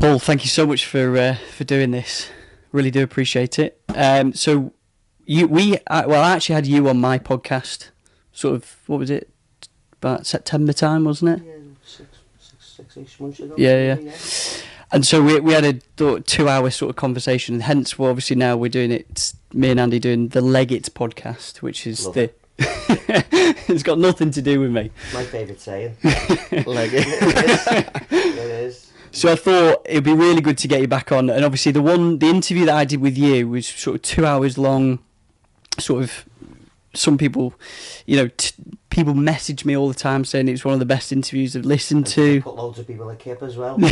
Paul, thank you so much for doing this. Really do appreciate it. So I actually had you on my podcast. Sort of, what was it? About September time, wasn't it? Yeah, six months ago. Yeah. And so we had a 2-hour sort of conversation, and hence, well, obviously now we're doing it. Me and Andy doing the Leggett podcast, which is it's got nothing to do with me. My favourite saying. Leggett. It is. So I thought it'd be really good to get you back on, and obviously the interview that I did with you was sort of 2 hours long. Sort of, some people, people message me all the time saying it's one of the best interviews I've listened to. Put loads of people at Kip as well. No,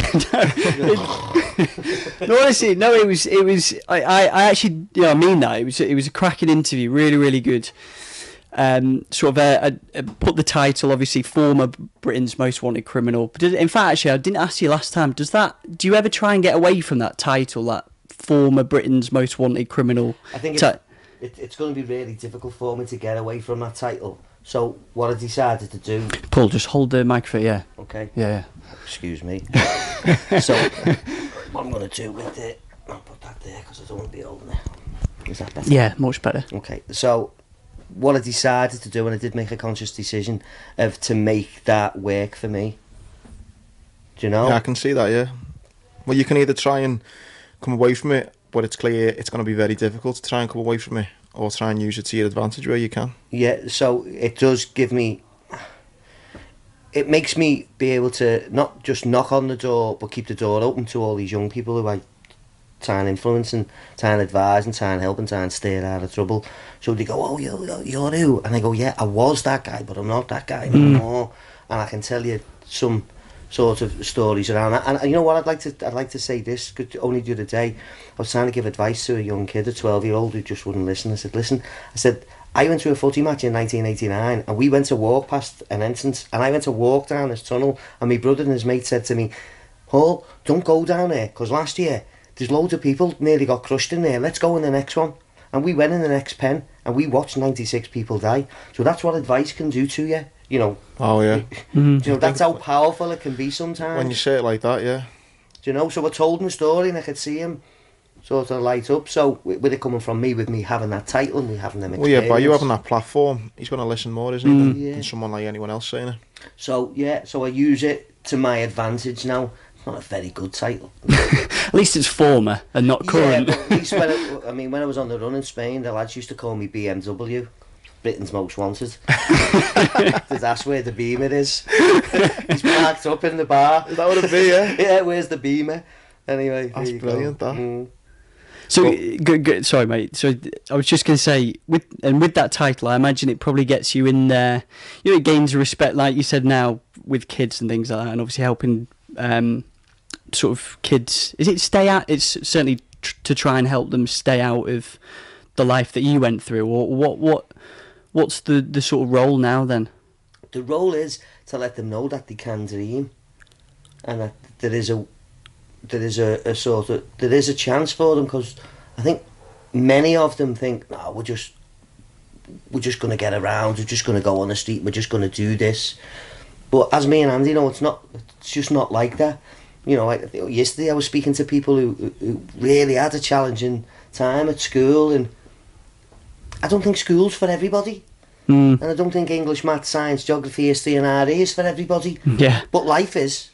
honestly, no. It was. I actually, I mean that. It was a cracking interview. Really, really good. Sort of put the title, obviously, former Britain's most wanted criminal. But in fact, actually, I didn't ask you last time. Do you ever try and get away from that title, that former Britain's most wanted criminal? I think it's going to be really difficult for me to get away from that title. So what I decided to do... Paul, just hold the microphone, yeah. Okay. Yeah. Excuse me. So what I'm going to do with it... I'll put that there because I don't want to be holding it. Is that better? Yeah, much better. Okay, so what I decided to do, and I did make a conscious decision to make that work for me. Do you know? Yeah, I can see that, yeah. Well, you can either try and come away from it, but it's clear it's going to be very difficult to try and come away from it, or try and use it to your advantage where you can. Yeah, so it does give me... It makes me be able to not just knock on the door, but keep the door open to all these young people who I try and influence and try and advise and try and help and try and steer out of trouble. So they go, oh, you're who? And I go, yeah, I was that guy, but I'm not that guy anymore. And I can tell you some sort of stories around that. And you know what, I'd like to say this, because only the other day I was trying to give advice to a young kid, a 12-year-old, who just wouldn't listen. I said, I went to a footy match in 1989, and we went to walk past an entrance, and I went to walk down this tunnel, and my brother and his mate said to me, Paul, don't go down there, because last year there's loads of people nearly got crushed in there, let's go in the next one. And we went in the next pen, and we watched 96 people die. So that's what advice can do to you, you know. Oh, yeah. You know, that's how powerful it can be sometimes. When you say it like that, yeah. Do you know, so I told him a story, and I could see him sort of light up. So with it coming from me, with me having that title and me having them experience. Well, yeah, by you having that platform, he's going to listen more, isn't he, than someone like anyone else saying it. So, yeah, so I use it to my advantage now. It's not a very good title. At least it's former and not current. Yeah, but at least when I was on the run in Spain, the lads used to call me BMW, Britain's most wanted. That's where the Beamer is. He's parked up in the bar. Is that what it be, yeah? Yeah, where's the Beamer? Anyway, that's brilliant, that. So, good, sorry, mate. So, I was just going to say, with that title, I imagine it probably gets you in there. You know, it gains respect, like you said now, with kids and things like that, and obviously helping sort of kids. Is it stay out? It's certainly to try and help them stay out of the life that you went through, or what's the sort of role now then? The role is to let them know that they can dream, and that there is a chance for them, because I think many of them think, no, we're just going to get around, we're just going to go on the street, we're just going to do this. But as me and Andy know, it's just not like that. You know, like yesterday I was speaking to people who really had a challenging time at school, and I don't think school's for everybody. And I don't think English, maths, science, geography, history and RE is for everybody. Yeah. But life is.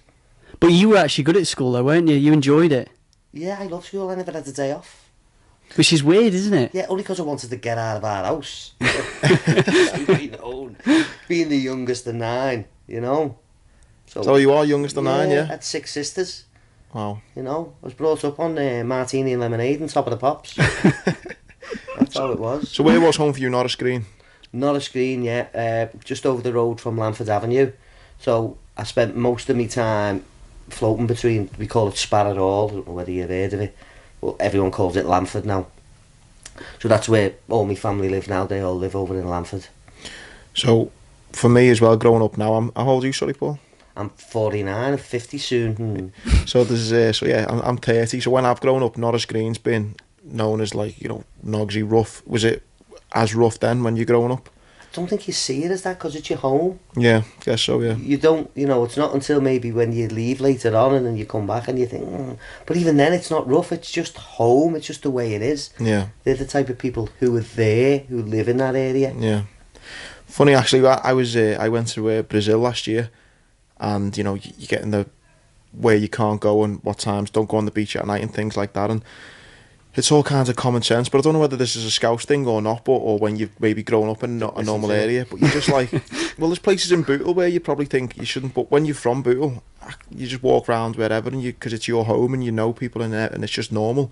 But you were actually good at school though, weren't you? You enjoyed it. Yeah, I love school. I never had a day off. Which is weird, isn't it? Yeah, only because I wanted to get out of our house. Being the youngest of 9, you know. So you are youngest of 9, yeah? I had 6 sisters. Wow. You know, I was brought up on martini and lemonade on top of the pops. That's how it was. So where was home for you? Norris Green? Norris Green, yeah. Just over the road from Lamford Avenue. So I spent most of my time floating between, we call it Sparrow Hall, I don't know whether you've heard of it, but everyone calls it Lamford now. So that's where all my family live now. They all live over in Lamford. So for me as well, growing up now, how old are you, sorry, Paul? I'm 49, I'm 50 soon. So there's I'm 30. So when I've grown up, Norris Green's been known as, like, you know, Nogsy rough. Was it as rough then when you're growing up? don't think you see it as that because it's your home. Yeah, guess so, yeah. You don't, it's not until maybe when you leave later on and then you come back and you think, but even then it's not rough, it's just home, it's just the way it is. Yeah. They're the type of people who are there, who live in that area. Yeah. Funny, actually, I went to Brazil last year, and, you get in the where you can't go and what times, don't go on the beach at night and things like that, and it's all kinds of common sense, but I don't know whether this is a Scouse thing or not, or when you've maybe grown up in a normal area, but you're just like, well, there's places in Bootle where you probably think you shouldn't, but when you're from Bootle, you just walk around wherever, and because it's your home and you know people in there, and it's just normal.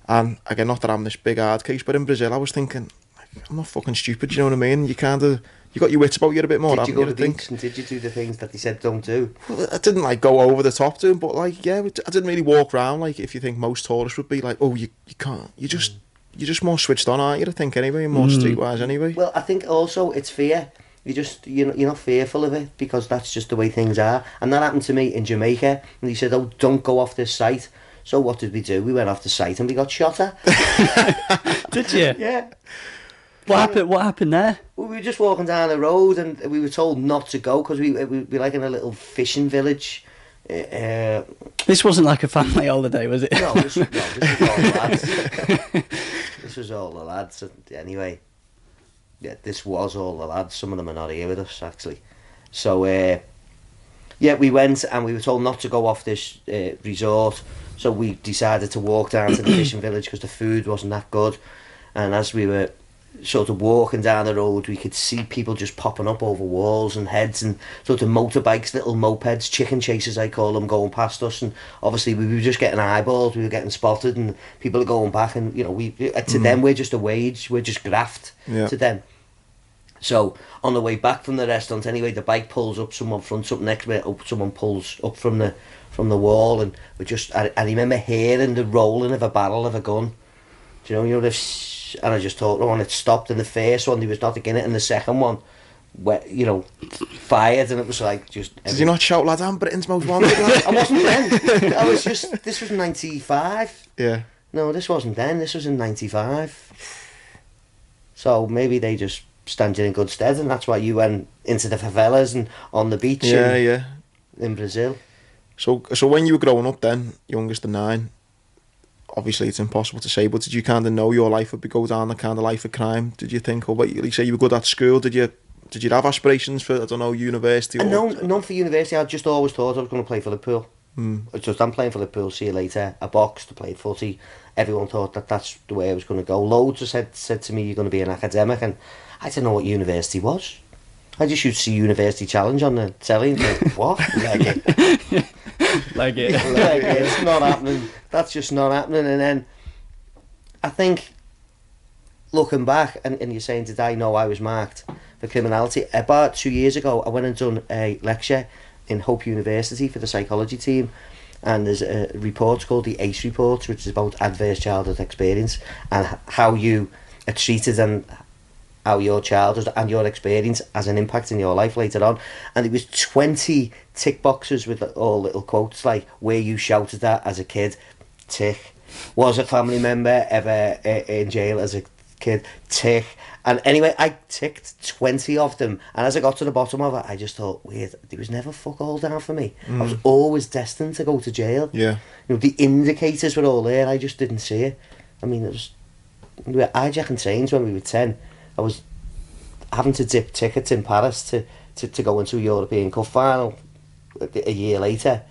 And again, not that I'm this big hard case, but in Brazil I was thinking, I'm not fucking stupid, you know what I mean? You got your wits about you a bit more. Did you go to the beach and did you do the things that they said don't do? Well, I didn't go over the top to them, but I didn't really walk around if you think most tourists would be oh, you can't, you're just more switched on, aren't you? I think anyway, more streetwise anyway. Well, I think also it's fear. You're not fearful of it because that's just the way things are. And that happened to me in Jamaica, and he said, "Oh, don't go off this site." So what did we do? We went off the site and we got shot at. Did you? Yeah. What happened there? Well, we were just walking down the road and we were told not to go because we like in a little fishing village. This wasn't like a family holiday, was it? No, this was all the lads. This was all the lads. Anyway, yeah, this was all the lads. Some of them are not here with us, actually. So, we went and we were told not to go off this resort. So we decided to walk down to the fishing village because the food wasn't that good. And as we were sort of walking down the road, we could see people just popping up over walls and heads and sort of motorbikes, little mopeds, chicken chasers I call them, going past us. And obviously we were just getting eyeballs, we were getting spotted, and people are going back, and to them we're just a wage, we're just graft to them. So on the way back from the restaurant anyway, the bike pulls up, someone fronts up next to it, someone pulls up from the wall, and I remember hearing the rolling of a barrel of a gun. Do you know this? And I just thought, and it stopped in the first one, there was nothing in it, and the second one, fired, and it was like just... Did you not shout, lad, I'm Britain's most wanted? I wasn't then. This was 95. Yeah. No, this wasn't then, this was in 95. So maybe they just stand you in good stead, and that's why you went into the favelas and on the beach in Brazil. So when you were growing up then, youngest of 9, obviously it's impossible to say, but did you kind of know your life would go down the kind of life of crime? Did you think, you say you were good at school, did you have aspirations for, I don't know, university? None for university. I just always thought I was going to play for Liverpool. It's just, I'm playing for Liverpool, see you later. I boxed, I played footy. Everyone thought that's the way I was going to go. Loads said to me, you're going to be an academic, and I didn't know what university was. I just used to see University Challenge on the telly and think, what? Like it. It's not happening. That's just not happening. And then I think, looking back, and you're saying, did I know I was marked for criminality? About 2 years ago, I went and done a lecture in Hope University for the psychology team, and there's a report called the ACE report, which is about adverse childhood experience and how you are treated and how your childhood and your experience has an impact in your life later on. And there was 20 tick boxes with all little quotes like, where you shouted at as a kid, tick. Was a family member ever in jail as a kid, tick. And anyway, I ticked 20 of them, and as I got to the bottom of it, I just thought, weird, there was never fuck all down for me. I was always destined to go to jail. Yeah. The indicators were all there, I just didn't see it. I mean, we were hijacking trains when we were 10. I was having to dip tickets in Paris to go into a European Cup final a year later.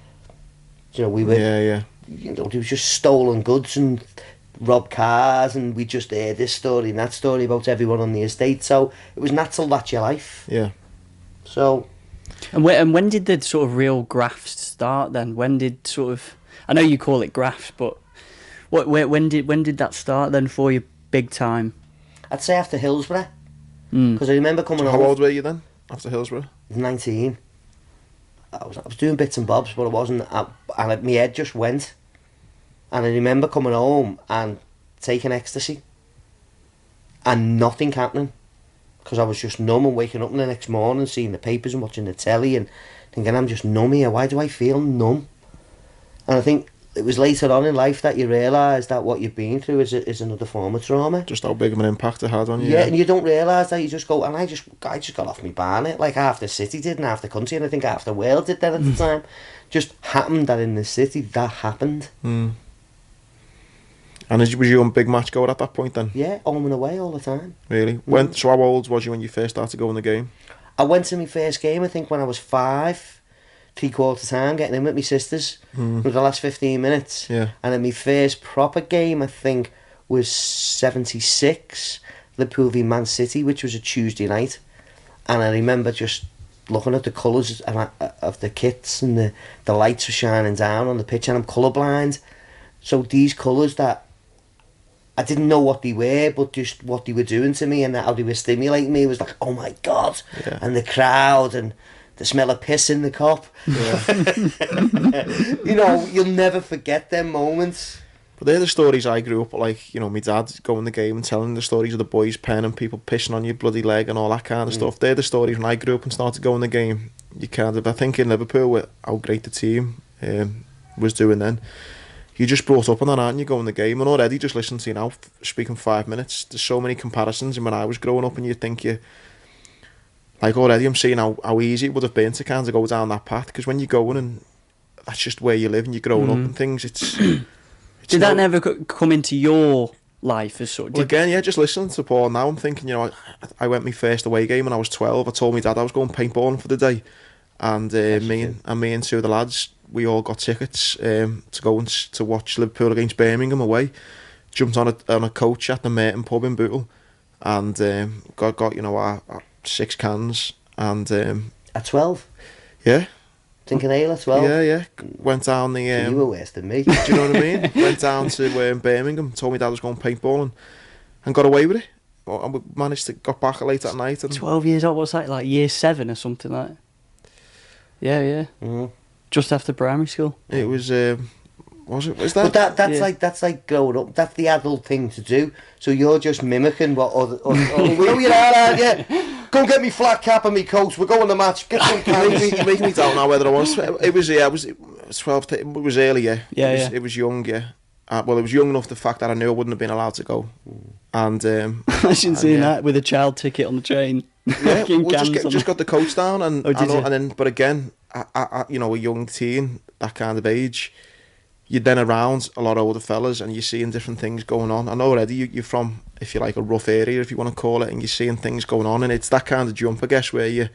We were... Yeah. There was just stolen goods and robbed cars, and we just heard this story and that story about everyone on the estate. So it was natural, that's your life. Yeah. So... And when did the sort of real grafts start then? When did sort of... I know you call it grafts, but when did that start then for you big time? I'd say after Hillsborough, because I remember coming home. How old were you then after Hillsborough? 19. I was doing bits and bobs, but I wasn't, and my head just went. And I remember coming home and taking ecstasy and nothing happening, because I was just numb, and waking up the next morning, seeing the papers and watching the telly and thinking, I'm just numb here, why do I feel numb? And I think it was later on in life that you realise that what you've been through is another form of trauma. Just how big of an impact it had on you. Yeah, and you don't realise that. You just go, and I just got off my barnet, like half the city did and half the country, and I think half the world did then at the time. Just happened that in the city that happened. And was you a big match goer at that point then? Yeah, home and away all the time. Really? So how old was you when you first started going the game? I went to my first game, I think, when I was 5, 3/4 time, getting in with my sisters for the last 15 minutes. Yeah. And then my first proper game, I think, was 76, Liverpool v Man City, which was a Tuesday night. And I remember just looking at the colours of the kits, and the lights were shining down on the pitch, and I'm colourblind. So these colours that I didn't know what they were, but just what they were doing to me and how they were stimulating me was like, oh my God. Yeah. And the crowd and the smell of piss in the cup. Yeah. You know, you'll never forget them moments. But they're the stories I grew up like, you know, my dad going the game and telling the stories of the boys pen and people pissing on your bloody leg and all that kind of stuff. They're the stories when I grew up and started going the game. You kind of, I think in Liverpool, with how great the team was doing then, you just brought up on that, aren't you, going the game? And already just listening to you now, speaking 5 minutes, there's so many comparisons. And when I was growing up, and you think like already I'm seeing how easy it would have been to kind of go down that path. Because when you're going and that's just where you live and you're growing up and things, it's Did that never come into your life as sort of... Well, again, yeah, just listening to Paul now, I'm thinking, you know, I went my first away game when I was 12. I told my dad I was going paintballing for the day. And me and two of the lads, we all got tickets to go and to watch Liverpool against Birmingham away. Jumped on a coach at the Merton pub in Bootle, and got you know our 6 cans and At 12? Yeah. Thinking ale at 12? Yeah. Went down the. You were worse than me. Do you know what I mean? Went down to Birmingham. Told my dad I was going paintballing, and got away with it. And we managed to got back late at night. And 12 years old. What's that, like year 7 or something like that? Yeah. Mm-hmm. Just after primary school. It was. Was that? But that's like growing up. That's the adult thing to do. So you're just mimicking what other you are, aren't you? Go and get me flat cap and me coat. We're going to match. Get some cans. You're making me doubt now whether I was. It was 12. It was early. Yeah. It was young. Yeah. Well, it was young enough. The fact that I knew I wouldn't have been allowed to go. And imagine seeing that with a child ticket on the train. Yeah, just got the coach down and then. But again, I you know, a young teen, that kind of age, you're then around a lot of older fellas and you're seeing different things going on. And already you're from, if you like, a rough area, if you want to call it, and you're seeing things going on, and it's that kind of jump, I guess, where you're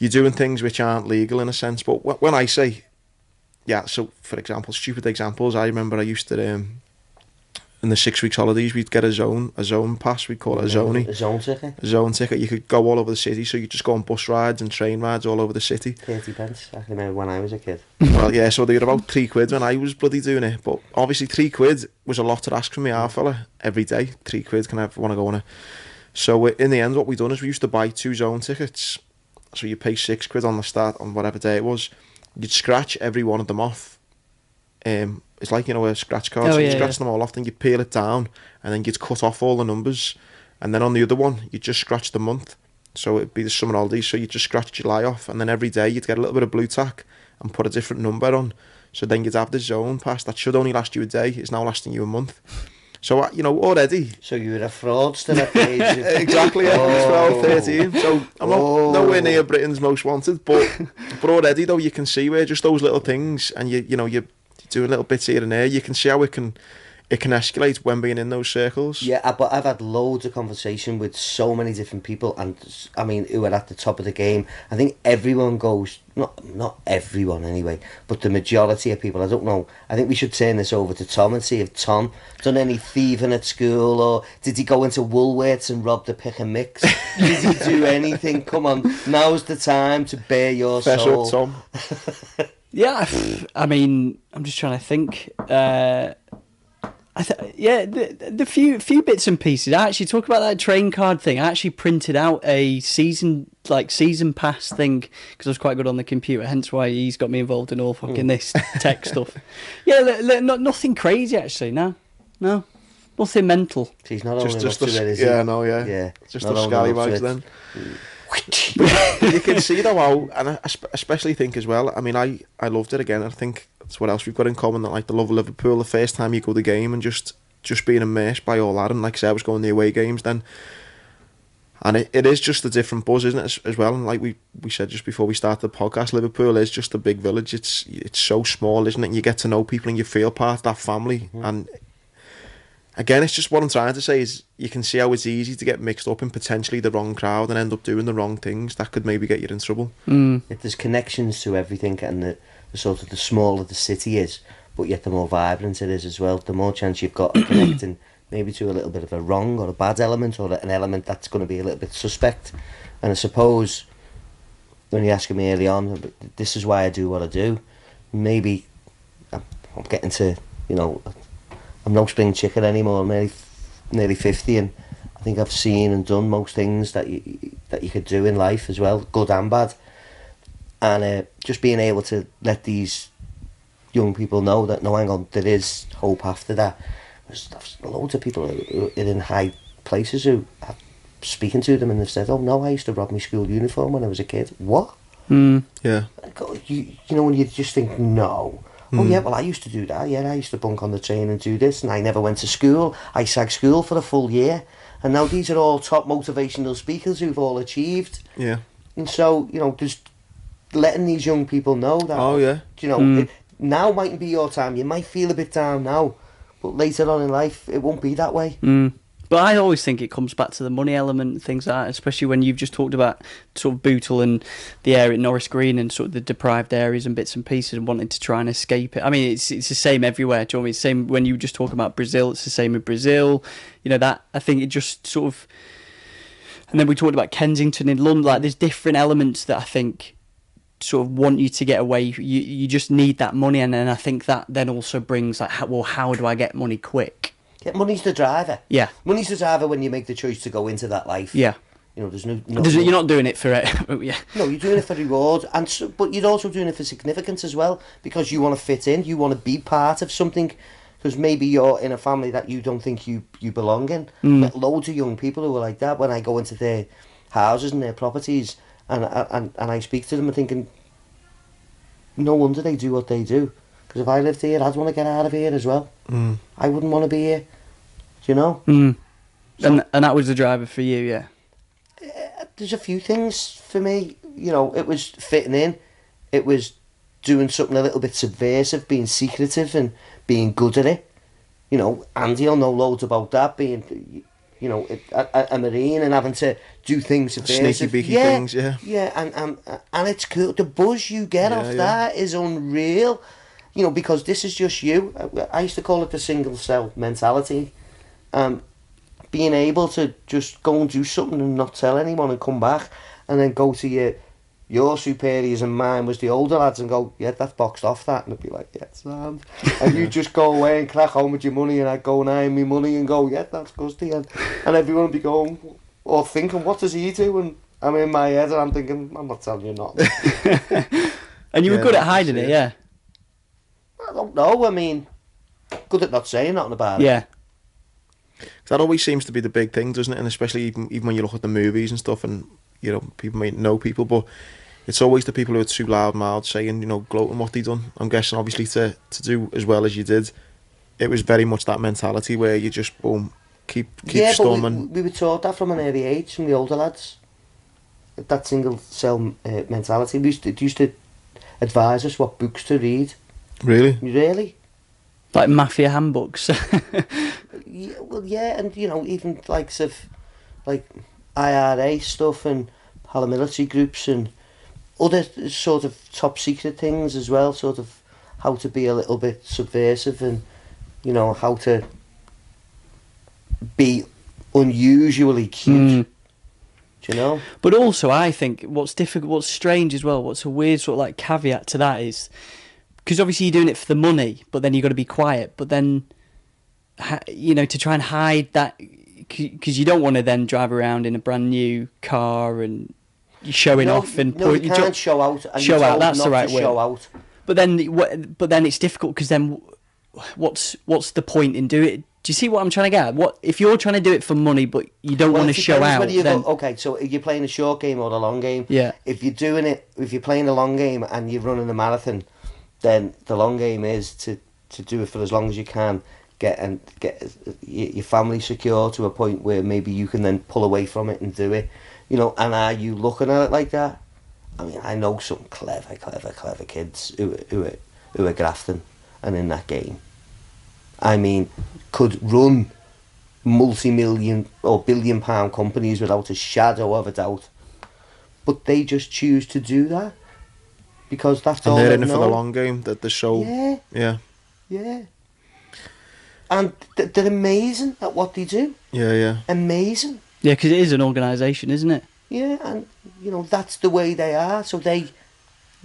doing things which aren't legal in a sense. But when I say, yeah, so for example, stupid examples, I remember I used to in the 6 weeks holidays we'd get a zone pass, we'd call it a zoney. A zone ticket. A zone ticket. You could go all over the city, so you just go on bus rides and train rides all over the city. 30 pence. I can remember when I was a kid. Well, yeah, so they were about £3 when I was bloody doing it. But obviously £3 was a lot to ask from me, our fella, every day. £3, can I want to go on it? So in the end, what we done is we used to buy 2 zone tickets. So you pay £6 on the start on whatever day it was. You'd scratch every one of them off. It's like, you know, a scratch card. So you scratch them all off, then you peel it down, and then you'd cut off all the numbers. And then on the other one, you'd just scratch the month. So it'd be the summer holidays, so you'd just scratch July off, and then every day you'd get a little bit of blue tack and put a different number on. So then you'd have the zone pass that should only last you a day, is now lasting you a month. So, you know, already... So you were a fraudster at the age of... Exactly, yeah, 12, 13. So I'm not nowhere near Britain's most wanted, but already, though, you can see where just those little things, and you know, you're doing little bits here and there, you can see how it can escalate when being in those circles. Yeah, but I've had loads of conversation with so many different people, and I mean, who are at the top of the game. I think everyone goes, not everyone anyway, but the majority of people. I don't know. I think we should turn this over to Tom and see if Tom done any thieving at school, or did he go into Woolworths and rob the pick and mix? Did he do anything? Come on, now's the time to bare your soul. Up, Tom. Yeah, I mean, I'm just trying to think. The few bits and pieces. I actually talk about that train card thing. I actually printed out a season pass thing because I was quite good on the computer. Hence why he's got me involved in all fucking this tech stuff. Yeah, nothing crazy actually. No, nothing mental. He's not old enough to it, is he? Yeah, no, yeah. Yeah, Just the scallywags then. You can see though how, and I especially think as well, I mean, I loved it again. I think that's what else we've got in common, that like the love of Liverpool, the first time you go to the game and just being immersed by all that. And like I said, I was going to the away games then, and it is just a different buzz, isn't it, as well? And like we said just before we started the podcast, Liverpool is just a big village. It's so small, isn't it? And you get to know people and you feel part of that family. And again, it's just what I'm trying to say is you can see how it's easy to get mixed up in potentially the wrong crowd and end up doing the wrong things that could maybe get you in trouble. If there's connections to everything, and the sort of the smaller the city is, but yet the more vibrant it is as well, the more chance you've got of connecting maybe to a little bit of a wrong or a bad element, or an element that's going to be a little bit suspect. And I suppose when you're asking me early on, this is why I do what I do, maybe I'm getting to, you know, I'm no spring chicken anymore. I'm nearly 50, and I think I've seen and done most things that you could do in life as well, good and bad. And just being able to let these young people know that, no, hang on, there is hope after that. There's loads of people who are in high places who are speaking to them and they've said, oh no, I used to rob my school uniform when I was a kid. What? Yeah. You know, when you just think, no. Oh yeah, well I used to do that. Yeah, I used to bunk on the train and do this, and I never went to school. I sagged school for a full year. And now these are all top motivational speakers who've all achieved. Yeah. And so, you know, just letting these young people know that, oh yeah, you know, now mightn't be your time. You might feel a bit down now, but later on in life, it won't be that way. But I always think it comes back to the money element and things like that, especially when you've just talked about sort of Bootle and the area at Norris Green and sort of the deprived areas and bits and pieces and wanting to try and escape it. I mean, it's the same everywhere. Do you know what I mean? It's the same when you just talk about Brazil, it's the same in Brazil. You know, that I think it just sort of... And then we talked about Kensington in London. Like, there's different elements that I think sort of want you to get away. You just need that money, and then I think that then also brings like, how do I get money quick? Yeah, money's the driver. Yeah, money's the driver when you make the choice to go into that life. Yeah, you know, you're not doing it for it. Yeah, no, you're doing it for reward, but you're also doing it for significance as well, because you want to fit in, you want to be part of something, because maybe you're in a family that you don't think you belong in. But loads of young people who are like that, when I go into their houses and their properties, and I speak to them, I'm thinking, no wonder they do what they do. Because if I lived here, I'd want to get out of here as well. I wouldn't want to be here, you know. So, and that was the driver for you, yeah. There's a few things for me. You know, it was fitting in. It was doing something a little bit subversive, being secretive and being good at it. You know, Andy will know loads about that, being, you know, a Marine and having to do things subversive. Sneaky beaky things, yeah. Yeah, and it's cool. The buzz you get off that is unreal. You know, because this is just you. I used to call it the single cell mentality. Being able to just go and do something and not tell anyone and come back and then go to your superiors, and mine was the older lads, and go, yeah, that's boxed off that. And I'd be like, yeah, it's and you just go away and crack home with your money, and I'd go and earn me money and go, yeah, that's gusty. And everyone would be going, or thinking, what does he do? And I'm in my head and I'm thinking, I'm not telling you nothing. And you were good at hiding it, yeah? I don't know, I mean, good at not saying nothing about it. Yeah. That always seems to be the big thing, doesn't it? And especially even when you look at the movies and stuff, and, you know, people may know people, but it's always the people who are too loud-mouthed saying, you know, gloating what they done. I'm guessing, obviously, to do as well as you did, it was very much that mentality where you just, boom, keep storming. But we were taught that from an early age, from the older lads. That single cell mentality. They used to advise us what books to read. Really? Really? Like mafia handbooks. Yeah, well, yeah, and you know, even likes of like IRA stuff and paramilitary groups and other sort of top secret things as well. Sort of how to be a little bit subversive, and you know, how to be unusually cute. Do you know? But also, I think what's difficult, what's strange as well, what's a weird sort of like caveat to that is, because obviously you're doing it for the money, but then you've got to be quiet. But then, you know, to try and hide that, because you don't want to then drive around in a brand new car and showing off and you can't show out. And show out. That's the right word. word. Show out. But then it's difficult, because then what's the point in doing Do you see what I'm trying to get at? What if you're trying to do it for money, but you don't want to show out? Then... Okay, so if you're playing a short game or a long game, yeah. If you're playing a long game and you're running a marathon, then the long game is to do it for as long as you can, get your family secure to a point where maybe you can then pull away from it and do it, And are you looking at it like that? I mean, I know some clever kids who are grafting and in that game. I mean, could run multi-million or billion-pound companies without a shadow of a doubt, but they just choose to do that because that's all. And they're in it for the long game. That they're so yeah. And they're amazing at what they do. Yeah. Amazing. Yeah, because it is an organisation, isn't it? Yeah, and that's the way they are. So they.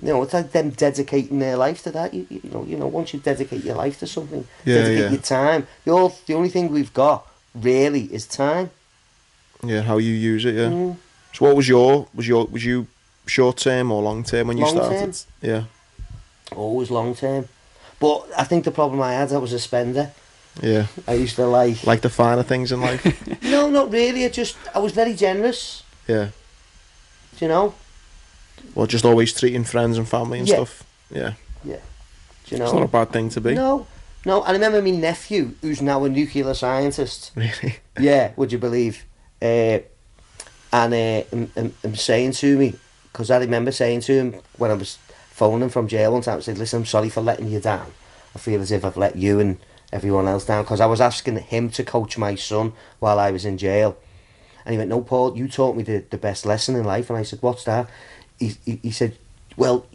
It's like them dedicating their life to that. Once you dedicate your life to something, dedicate your time. The only thing we've got really is time. Yeah, how you use it. Yeah. So what was you short term or long term when you started? Term. Yeah. Always long term, but I think the problem I had, I was a spender. Yeah. I used to like the finer things in life. No, not really. I was very generous. Yeah. Well, just always treating friends and family and stuff. Yeah. Yeah. It's not a bad thing to be. No. I remember my nephew, who's now a nuclear scientist. Really? Yeah, would you believe? And saying to me, because I remember saying to him when I was phoning from jail one time, I said, listen, I'm sorry for letting you down. I feel as if I've let you and everyone else down, because I was asking him to coach my son while I was in jail. And he went, no, Paul, you taught me the best lesson in life. And I said, what's that? He said, well,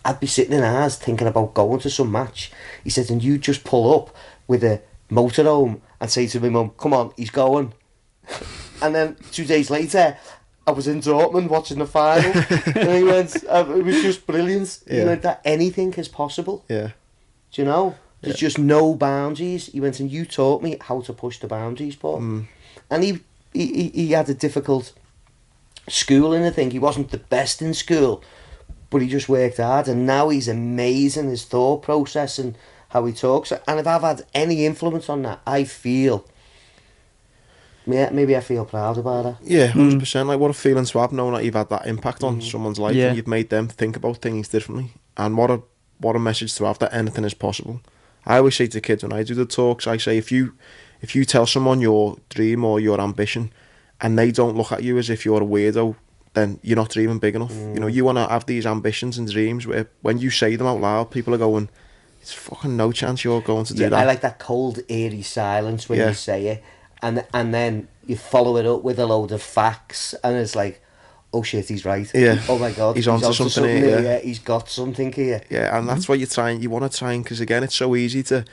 I'd be sitting in ours thinking about going to some match. He said, and you just pull up with a motorhome and say to my mum, come on, he's going. And then 2 days later, I was in Dortmund watching the final. And he went, it was just brilliant. Yeah. He went, that anything is possible. Yeah. Do you know? There's just no boundaries. He went, and you taught me how to push the boundaries, Paul. And he had a difficult schooling, I think. He wasn't the best in school, but he just worked hard, and now he's amazing, his thought process and how he talks. And if I've had any influence on that, I feel, maybe I feel proud about it. Yeah, 100%. Like, what a feeling to have, knowing that you've had that impact on someone's life and you've made them think about things differently. And what a message to have, that anything is possible. I always say to kids when I do the talks, I say, if you tell someone your dream or your ambition and they don't look at you as if you're a weirdo, then you're not dreaming big enough. You want to have these ambitions and dreams where when you say them out loud, people are going, it's fucking no chance you're going to do that. I like that cold, eerie silence when you say it, and then you follow it up with a load of facts, and it's like, oh shit, he's right. Yeah. Oh my god, he's onto something here. Yeah, he's got something here. Yeah, and that's what you want to try and, because again, it's so easy to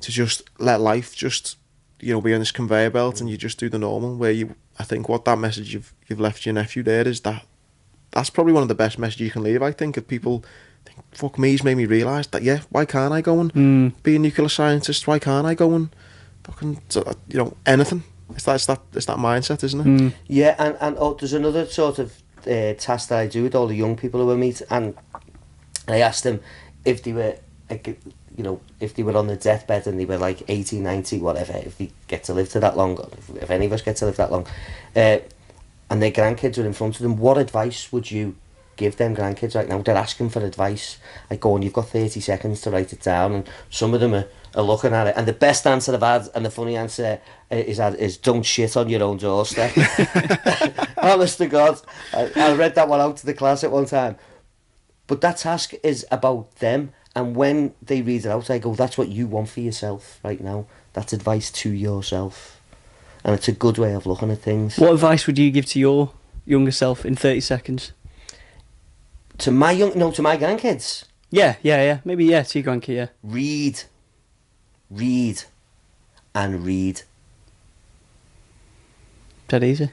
just let life just, be on this conveyor belt and you just do the normal, where I think what that message you've left your nephew there is that's probably one of the best messages you can leave. I think if people think, fuck me, he's made me realise that, why can't I go and be a nuclear scientist? Why can't I go and fucking, anything? It's that mindset, isn't it? Yeah, and there's another sort of task that I do with all the young people who I meet, and I asked them if they were, if they were on the deathbed and they were like 80, 90, whatever, if they get to live to that long, if any of us get to live that long, and their grandkids are in front of them, what advice would you give them grandkids right now? They're asking for advice. I go, and you've got 30 seconds to write it down, and some of them are looking at it, and the best answer I've had, and the funny answer is don't shit on your own doorstep. Honest to God, I read that one out to the class at one time. But that task is about them, and when they read it out, I go, that's what you want for yourself right now. That's advice to yourself, and it's a good way of looking at things. What advice would you give to your younger self in 30 seconds? To my grandkids. Yeah. Maybe to your grandkid. Yeah. Read, and read. That easy.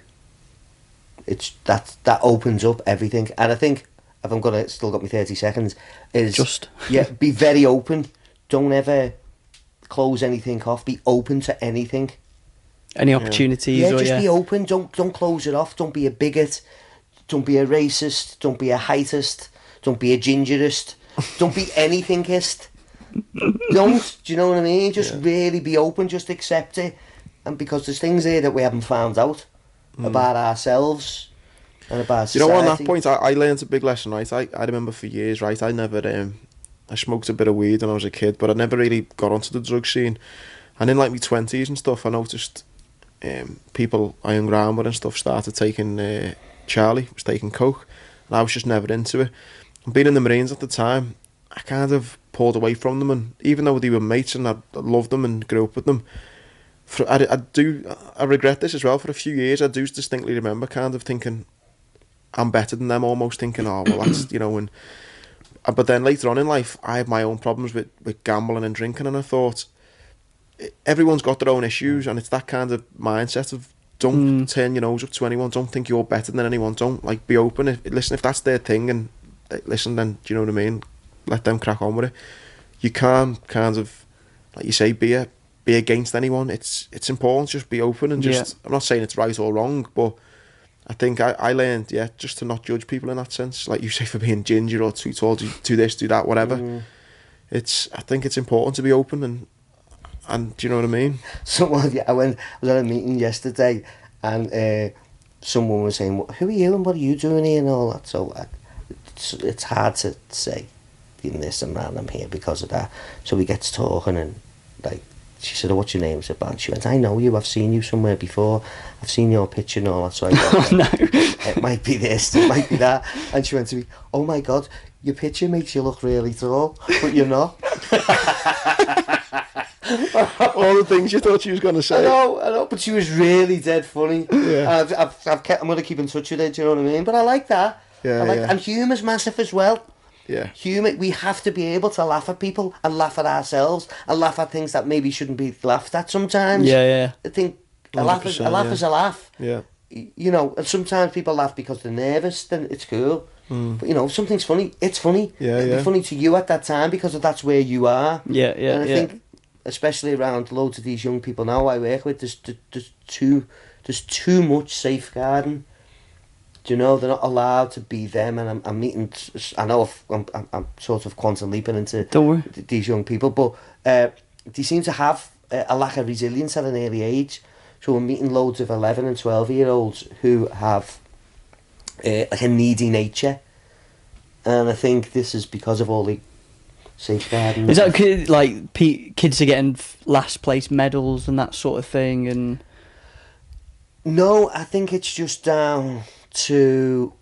It's that opens up everything, and I think if I'm gonna still got me 30 seconds is just be very open. Don't ever close anything off. Be open to anything. Any opportunities? Yeah, just be open. Don't close it off. Don't be a bigot. Don't be a racist. Don't be a heightist. Don't be a gingerist. Don't be anythingist. don't. Do you know what I mean? Just really be open. Just accept it, and because there's things here that we haven't found out about ourselves and about society. You know, on that point, I learned a big lesson, right? I remember for years, right? I never I smoked a bit of weed when I was a kid, but I never really got onto the drug scene. And in like my 20s and stuff, I noticed people I hung around with and stuff started taking, Charlie was taking coke, and I was just never into it. And being in the Marines at the time, I kind of pulled away from them, and even though they were mates and I loved them and grew up with them, I regret this as well. For a few years, I do distinctly remember kind of thinking I'm better than them, almost thinking, oh well, that's and. But then later on in life, I had my own problems with gambling and drinking, and I thought everyone's got their own issues, and it's that kind of mindset of don't turn your nose up to anyone, don't think you're better than anyone, don't be open. If that's their thing, and listen, then do you know what I mean? Let them crack on with it. You can't kind of, like you say, be against anyone. It's important to just be open and just. I'm not saying it's right or wrong, but I think I learned, just to not judge people in that sense. Like you say, for being ginger or too tall to do this, do that, whatever. I think it's important to be open and do you know what I mean? Someone, I was at a meeting yesterday, and someone was saying, "Who are you and what are you doing here?" and all that. So it's hard to say, "In this and that, I'm here because of that." So we get to talking, and like. She said, "Oh, what's your name?" I said, "Ben." She went, "I know you, I've seen you somewhere before, I've seen your picture and all that." So I went, no. It might be this, it might be that. And she went to me, "Oh my God, your picture makes you look really tall, but you're not." All the things you thought she was going to say. I know, but she was really dead funny. Yeah. I'm going to keep in touch with her, do you know what I mean? But I like that. And humour's massive as well. Yeah. Humour, we have to be able to laugh at people and laugh at ourselves and laugh at things that maybe shouldn't be laughed at sometimes. Yeah. I think a laugh is a laugh. Yeah. And sometimes people laugh because they're nervous, then it's cool. But if something's funny, it's funny. It'll be funny to you at that time because that's where you are. Yeah. And I think, especially around loads of these young people now I work with, there's too much safeguarding. Do you know, they're not allowed to be them, and I'm meeting. I know I'm sort of quantum leaping into these young people, but they seem to have a lack of resilience at an early age. So we're meeting loads of 11 and 12-year-olds who have like a needy nature, and I think this is because of all the safeguarding. Is that like kids are getting last place medals and that sort of thing? And no, I think it's just down to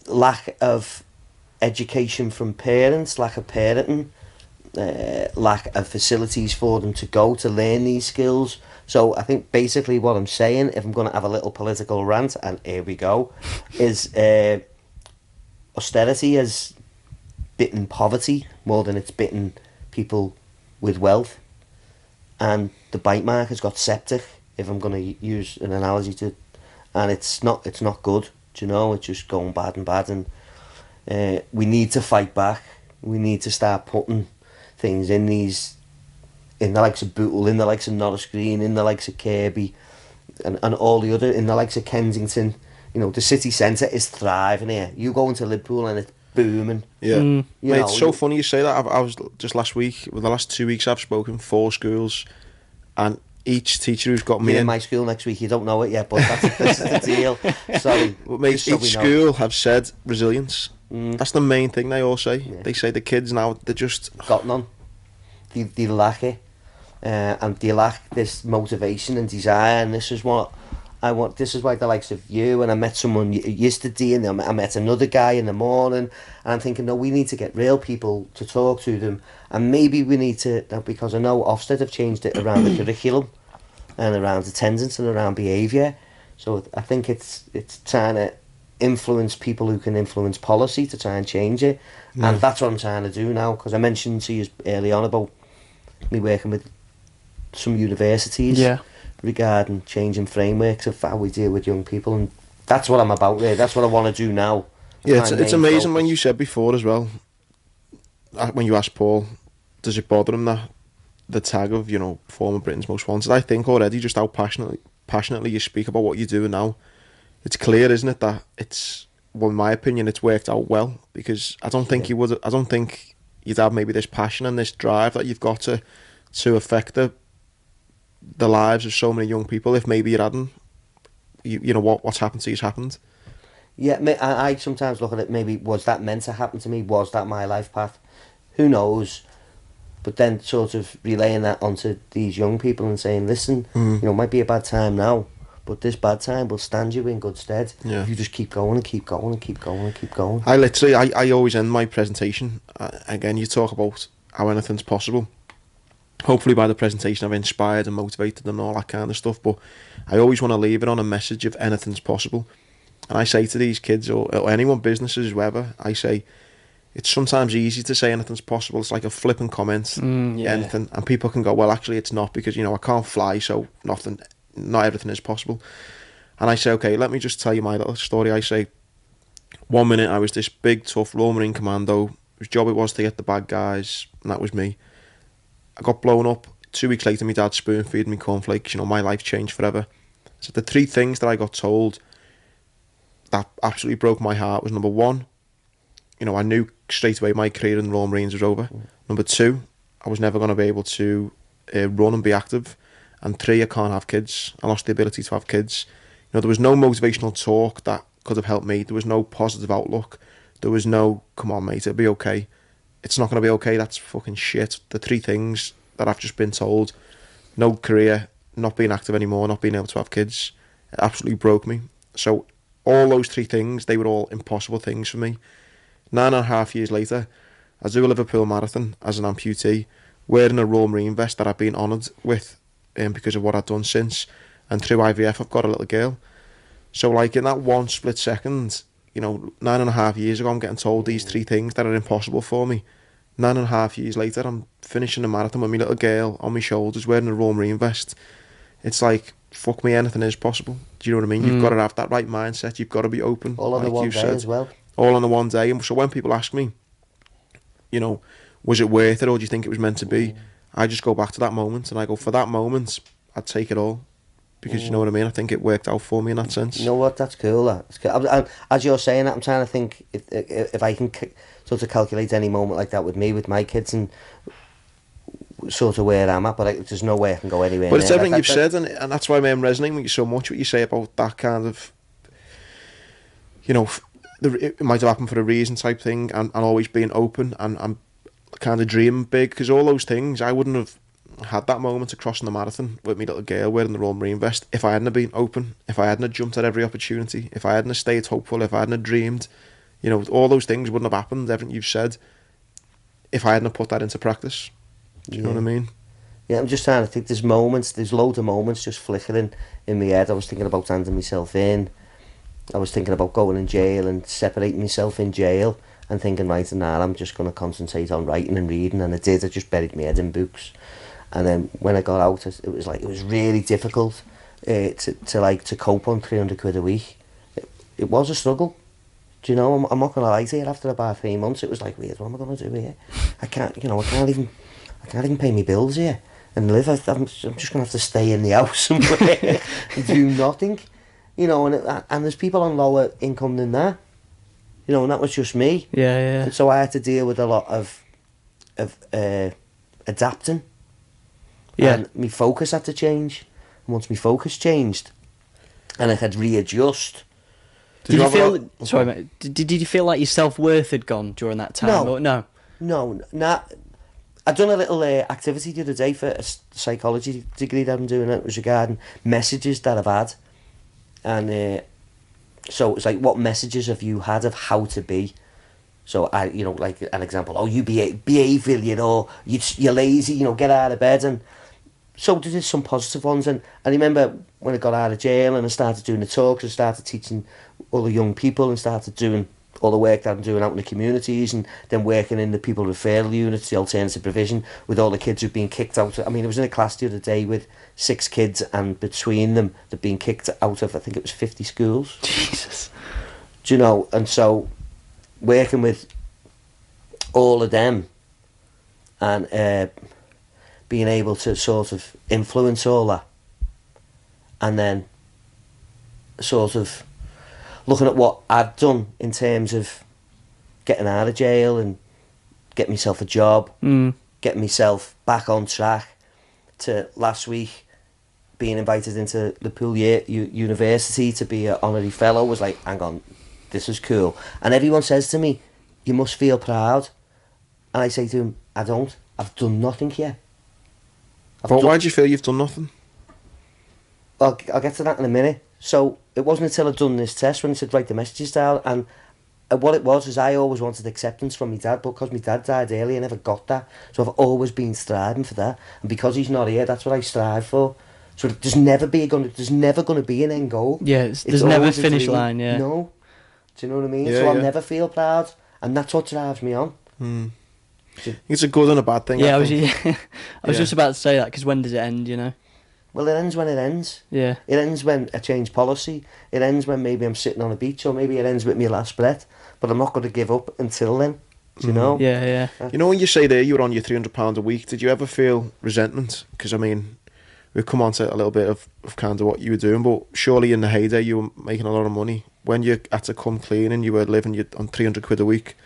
lack of education from parents, lack of parenting, lack of facilities for them to go to learn these skills. So I think basically what I'm saying, if I'm going to have a little political rant, and here we go, is austerity has bitten poverty more than it's bitten people with wealth, and the bite mark has got septic, if I'm going to use an analogy to. And it's not good, do you know? It's just going bad and bad, and we need to fight back. We need to start putting things in the likes of Bootle, in the likes of Norris Green, in the likes of Kirby, and all the other, in the likes of Kensington. The city centre is thriving here. You go into Liverpool and it's booming. Yeah, mate, it's so funny you say that. I was just last week, the last 2 weeks, I've spoken 4 schools, and each teacher who's got me in my school next week, you don't know it yet, but that's the deal. Sorry. But mate, each school have said resilience. That's the main thing they all say. They say the kids now, they're just got none. They lack it, and they lack this motivation and desire. And this is what I want. This is why the likes of you, and I met someone yesterday, and I met another guy in the morning, and I'm thinking, no, we need to get real people to talk to them, and maybe we need to, because I know Ofsted have changed it around the curriculum and around attendance and around behaviour. So I think it's trying to influence people who can influence policy to try and change it, and that's what I'm trying to do now. Because I mentioned to you early on about me working with some universities regarding changing frameworks of how we deal with young people, and that's what I'm about there. That's what I want to do now. Yeah, it's amazing when you said before as well, when you asked Paul, does it bother him that the tag of former Britain's Most Wanted? I think already just how passionately you speak about what you're doing now, it's clear, isn't it, that it's, well, in my opinion, it's worked out well, because I don't think you'd have maybe this passion and this drive that you've got to affect the lives of so many young people. If maybe you hadn't, you know what's happened to you's happened. Yeah, I sometimes look at it, maybe, was that meant to happen to me? Was that my life path? Who knows? But then sort of relaying that onto these young people and saying, listen, you know, it might be a bad time now, but this bad time will stand you in good stead if you just keep going and keep going and keep going and keep going. I always end my presentation, again, you talk about how anything's possible. Hopefully by the presentation I've inspired and motivated and all that kind of stuff, but I always want to leave it on a message of anything's possible. And I say to these kids, or anyone, businesses, whoever, I say, it's sometimes easy to say anything's possible. It's like a flippant comment, anything, and people can go, well, actually it's not, because, you know, I can't fly, so not everything is possible. And I say, okay, let me just tell you my little story. I say, 1 minute I was this big, tough Royal Marine commando, whose job it was to get the bad guys, and that was me. I got blown up. 2 weeks later, my dad spoon-feeded me cornflakes. You know, my life changed forever. So the 3 things that I got told that absolutely broke my heart was, number 1, you know, I knew straight away my career in the Royal Marines was over. Number 2, I was never going to be able to run and be active. And 3, I can't have kids. I lost the ability to have kids. You know, there was no motivational talk that could have helped me. There was no positive outlook. There was no, come on, mate, it'll be okay. It's not going to be okay. That's fucking shit. The 3 things that I've just been told, no career, not being active anymore, not being able to have kids, it absolutely broke me. So all those 3 things, they were all impossible things for me. 9.5 years later, I do a Liverpool marathon as an amputee, wearing a Royal Marine vest that I've been honoured with because of what I've done since. And through IVF, I've got a little girl. So, like, in that one split second, you know, 9.5 years ago, I'm getting told these 3 things that are impossible for me. 9.5 years later, I'm finishing the marathon with my little girl on my shoulders, wearing a Royal Marine vest. It's like, fuck me, anything is possible. Do you know what I mean? You've got to have that right mindset. You've got to be open. All on the one day as well. All on the one day. And so when people ask me, you know, was it worth it, or do you think it was meant to be? I just go back to that moment and I go, for that moment, I'd take it all. Because you know what I mean? I think it worked out for me in that sense. You know what? That's cool. That's cool. As you're saying that, I'm trying to think if I can sort of calculate any moment like that with me, with my kids, and sort of where I'm at, but there's no way I can go anywhere. But it's everything you've said, and that's why I'm resonating with you so much, what you say about that kind of, you know, it might have happened for a reason type thing, and always being open, and kind of dreaming big, because all those things, I wouldn't have had that moment of crossing the marathon with me little girl wearing the Royal Marine vest if I hadn't been open, if I hadn't jumped at every opportunity, if I hadn't stayed hopeful, if I hadn't dreamed. You know, all those things wouldn't have happened, everything you've said, if I hadn't put that into practice. Do you know what I mean? Yeah, I'm just trying to think. There's loads of moments just flickering in my head. I was thinking about handing myself in. I was thinking about going in jail and separating myself in jail and thinking, right, now I'm just going to concentrate on writing and reading, and I did. I just buried my head in books. And then when I got out, it was really difficult to cope on 300 quid a week. It was a struggle. Do you know? I'm not going to lie to you. After about 3 months, it was like, weird. What am I going to do here? I can't even pay my bills here and live. I'm just going to have to stay in the house somewhere and do nothing. You know, and there's people on lower income than that. You know, and that was just me. Yeah. And so I had to deal with a lot of adapting. Yeah. And my focus had to change. And once my focus changed, and I had readjust. Did you feel? Sorry, mate. Did you feel like your self-worth had gone during that time? No. No. I'd done a little activity the other day for a psychology degree that I'm doing. It was regarding messages that I've had, and so it was like, what messages have you had of how to be? So I, you know, like an example, oh, you behave, you know, you're lazy, you know, get out of bed. And so there is some positive ones, and I remember when I got out of jail and I started doing the talks, I started teaching all the young people and started doing all the work that I'm doing out in the communities, and then working in the people referral units, the alternative provision, with all the kids who've been kicked out. I mean, I was in a class the other day with 6 kids, and between them, they've been kicked out of, I think it was 50 schools. Jesus. Do you know? And so working with all of them and being able to sort of influence all that, and then sort of looking at what I've done in terms of getting out of jail and get myself a job, get myself back on track, to last week being invited into Liverpool University to be an honorary fellow was like, hang on, this is cool. And everyone says to me, you must feel proud. And I say to them, I don't. I've done nothing yet. But why do you feel you've done nothing? I'll get to that in a minute. So it wasn't until I'd done this test when he said write the messages down, and what it was is I always wanted acceptance from my dad, but because my dad died early I never got that, so I've always been striving for that, and because he's not here, that's what I strive for. So there's never going to be an end goal. Yeah, there's never a finish line. Yeah. No, do you know what I mean? Yeah, so I'll yeah. never feel proud, and that's what drives me on. It's a good and a bad thing. Yeah, I I was think. just about to say that, because when does it end? You know. Well, it ends when it ends. Yeah. It ends when I change policy. It ends when maybe I'm sitting on a beach, or maybe it ends with my last breath. But I'm not going to give up until then. Do you know? Yeah. You know, when you say there you were on your £300 a week, did you ever feel resentment? Because I mean, we've come on to a little bit of kind of what you were doing, but surely in the heyday you were making a lot of money. When you had to come clean and you were living on £300 a week,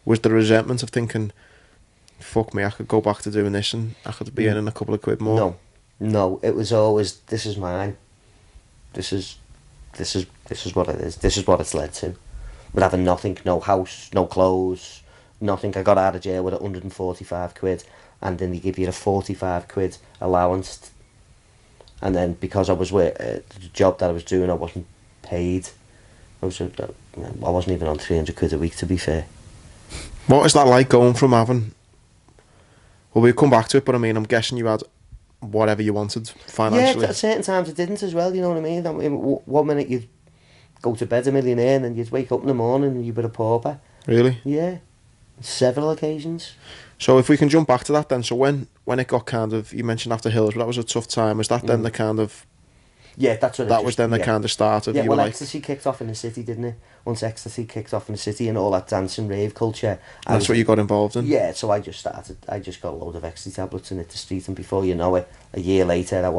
was there resentment of thinking, fuck me, I could go back to doing this and I could be earning a couple of quid more? No, it was always, this is mine. This is what it is. This is what it's led to. With having nothing, no house, no clothes, nothing. I got out of jail with £145, and then they give you a £45 allowance. And then because I was with the job that I was doing, I wasn't paid. I wasn't even on £300 a week, to be fair. What is that like going from having... Well, we'll come back to it, but I mean, I'm guessing you had whatever you wanted financially. Yeah, at certain times I didn't as well, you know what I mean? One minute you'd go to bed a millionaire, and then you'd wake up in the morning and you'd be a pauper. Really? Yeah, several occasions. So if we can jump back to that then, so when it got kind of, you mentioned after Hills, but that was a tough time, was that then the kind of... Yeah, that's what that was then the kind of start of... Yeah, you well, were like, ecstasy kicked off in the city, didn't it? Once ecstasy kicked off in the city and all that dance and rave culture... That's what you got involved in? Yeah, so I just got a load of ecstasy tablets and hit the street, and before you know it, a year later, I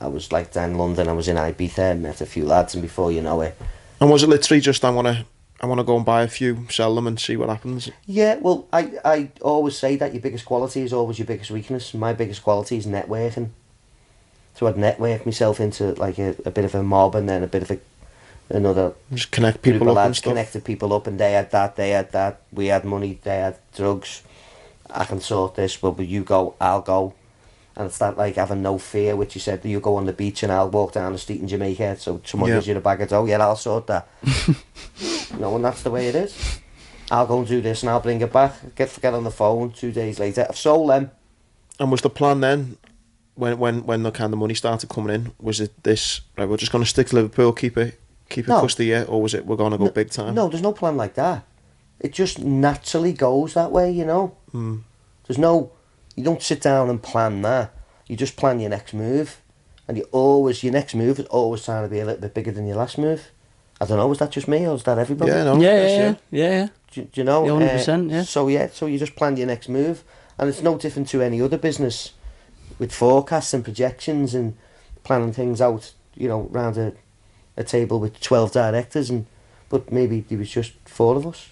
was like down in London, I was in Ibiza, and met a few lads, and before you know it... And was it literally just, I want to go and buy a few, sell them and see what happens? Yeah, well, I always say that your biggest quality is always your biggest weakness. My biggest quality is networking. So I'd network myself into like a bit of a mob, and then a bit of another... Just connect people up and stuff? Connected people up, and they had that, we had money, they had drugs. I can sort this, well, but you go, I'll go. And it's that like having no fear, which you said, you go on the beach and I'll walk down the street in Jamaica, so someone gives you the bag of dough, yeah, I'll sort that. No, and that's the way it is. I'll go and do this and I'll bring it back, get on the phone 2 days later, I've sold them. And was the plan then, when the kind of money started coming in, was it this, right, we're just going to stick to Liverpool, keep it custody, yeah, or was it we're going to go big time? No, there's no plan like that. It just naturally goes that way, you know. There's no... You don't sit down and plan that. You just plan your next move. And your next move is always trying to be a little bit bigger than your last move. I don't know, is that just me or is that everybody? Yeah, no. Yeah. Do you know? 100%, yeah. So you just plan your next move. And it's no different to any other business with forecasts and projections and planning things out, you know, round a table with 12 directors. But maybe there was just 4 of us.